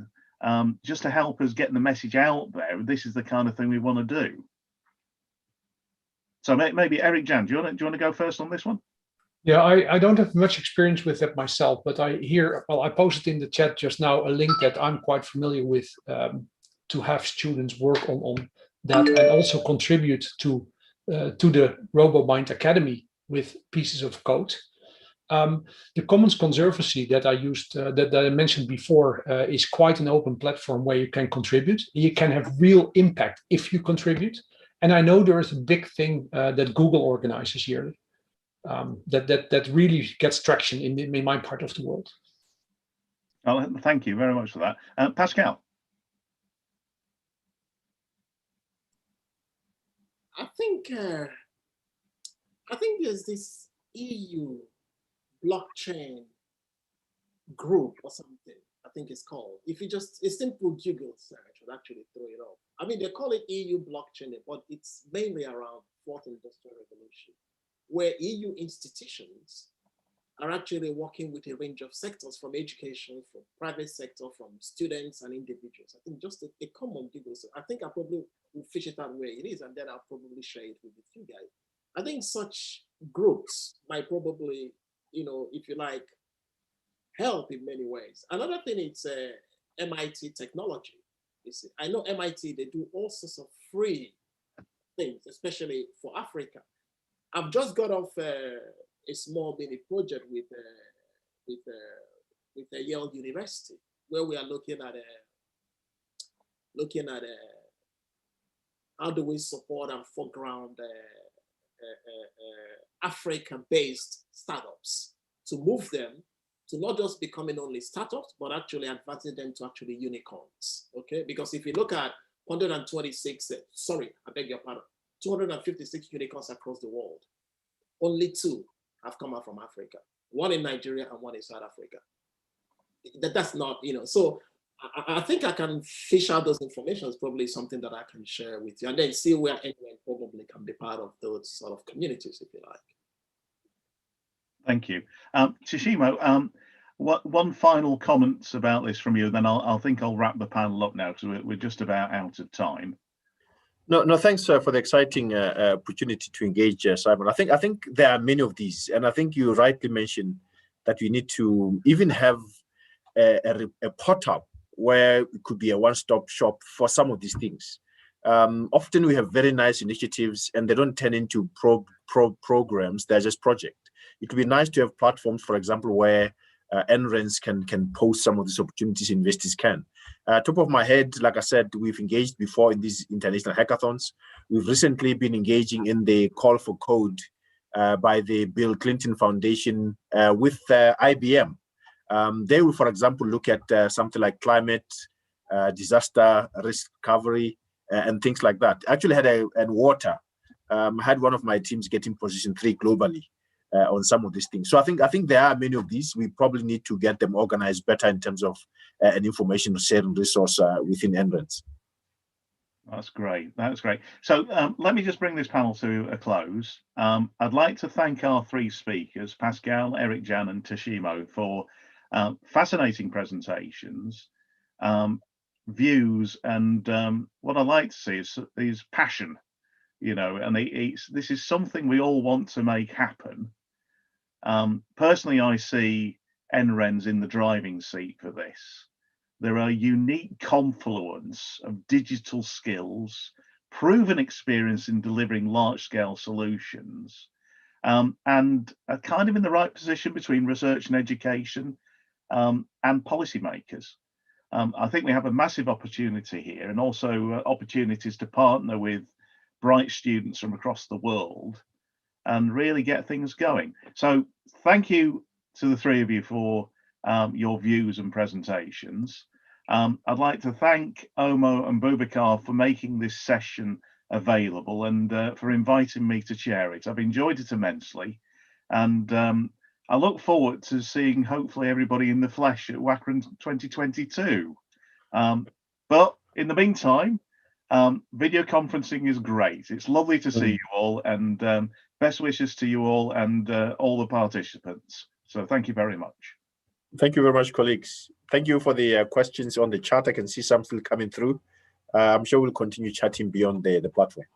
Speaker 3: just to help us get the message out there? This is the kind of thing we want to do. So maybe Eric Jan, do you want to go first on this one?
Speaker 5: Yeah, I don't have much experience with that myself, but I posted in the chat just now a link that I'm quite familiar with, to have students work on that and also contribute to the RoboMind Academy with pieces of code. The Commons Conservancy that I used, that I mentioned before, is quite an open platform where you can contribute. You can have real impact if you contribute. And I know there is a big thing that Google organizes yearly. That really gets traction in my part of the world.
Speaker 3: Oh, thank you very much for that. Pascal.
Speaker 2: I think there's this EU blockchain group or something, I think it's called. If you just a simple Google search would actually throw it up. I mean, they call it EU blockchain, but it's mainly around fourth industrial revolution, where EU institutions are actually working with a range of sectors, from education, from private sector, from students and individuals. I think just a common Google. So I think I probably will fish it out where it is, and then I'll probably share it with you guys. I think such groups might probably, if you like, help in many ways. Another thing is MIT technology. You see, I know MIT, they do all sorts of free things, especially for Africa. I've just got off a small mini project with Yale University, where we are looking at how do we support and foreground Africa-based startups to move them to not just becoming only startups, but actually advancing them to actually unicorns. Okay, because if you look at 256 unicorns across the world, only 2 have come out from Africa. 1 in Nigeria and 1 in South Africa. That's not, so I think I can fish out those information. Is probably something that I can share with you, and then see where anyone probably can be part of those sort of communities, if you like.
Speaker 3: Thank you. Tshimo, one final comment about this from you, then I'll think I'll wrap the panel up now, because we're just about out of time.
Speaker 6: No, thanks for the exciting opportunity to engage, Simon. I think there are many of these, and I think you rightly mentioned that we need to even have a pop-up where it could be a one-stop shop for some of these things. Often we have very nice initiatives, and they don't turn into programs. They're just projects. It would be nice to have platforms, for example, where NRENs can post some of these opportunities investors can. Top of my head, like I said, we've engaged before in these international hackathons. We've recently been engaging in the call for code by the Bill Clinton Foundation with IBM. They will, for example, look at something like climate, disaster risk recovery, and things like that. I actually had and water. Had one of my teams getting position 3 globally on some of these things. So I think there are many of these. We probably need to get them organized better in terms of an information sharing resource within NRENs.
Speaker 3: That's great. That's great. So let me just bring this panel to a close. I'd like to thank our 3 speakers, Pascal, Eric Jan, and Tashimo, for fascinating presentations, views, and what I like to see is passion. You know, and this is something we all want to make happen. Personally, I see NRENs in the driving seat for this. There are unique confluence of digital skills, proven experience in delivering large-scale solutions, and are kind of in the right position between research and education and policymakers. I think we have a massive opportunity here, and also opportunities to partner with bright students from across the world and really get things going. So thank you to the 3 of you for your views and presentations. I'd like to thank Omo and Boubacar for making this session available and for inviting me to chair it. I've enjoyed it immensely, and I look forward to seeing hopefully everybody in the flesh at WACREN 2022. But in the meantime, video conferencing is great. It's lovely to see you all, and best wishes to you all and all the participants. So thank you very much.
Speaker 6: Thank you very much, colleagues. Thank you for the questions on the chat. I can see some still coming through. I'm sure we'll continue chatting beyond the platform.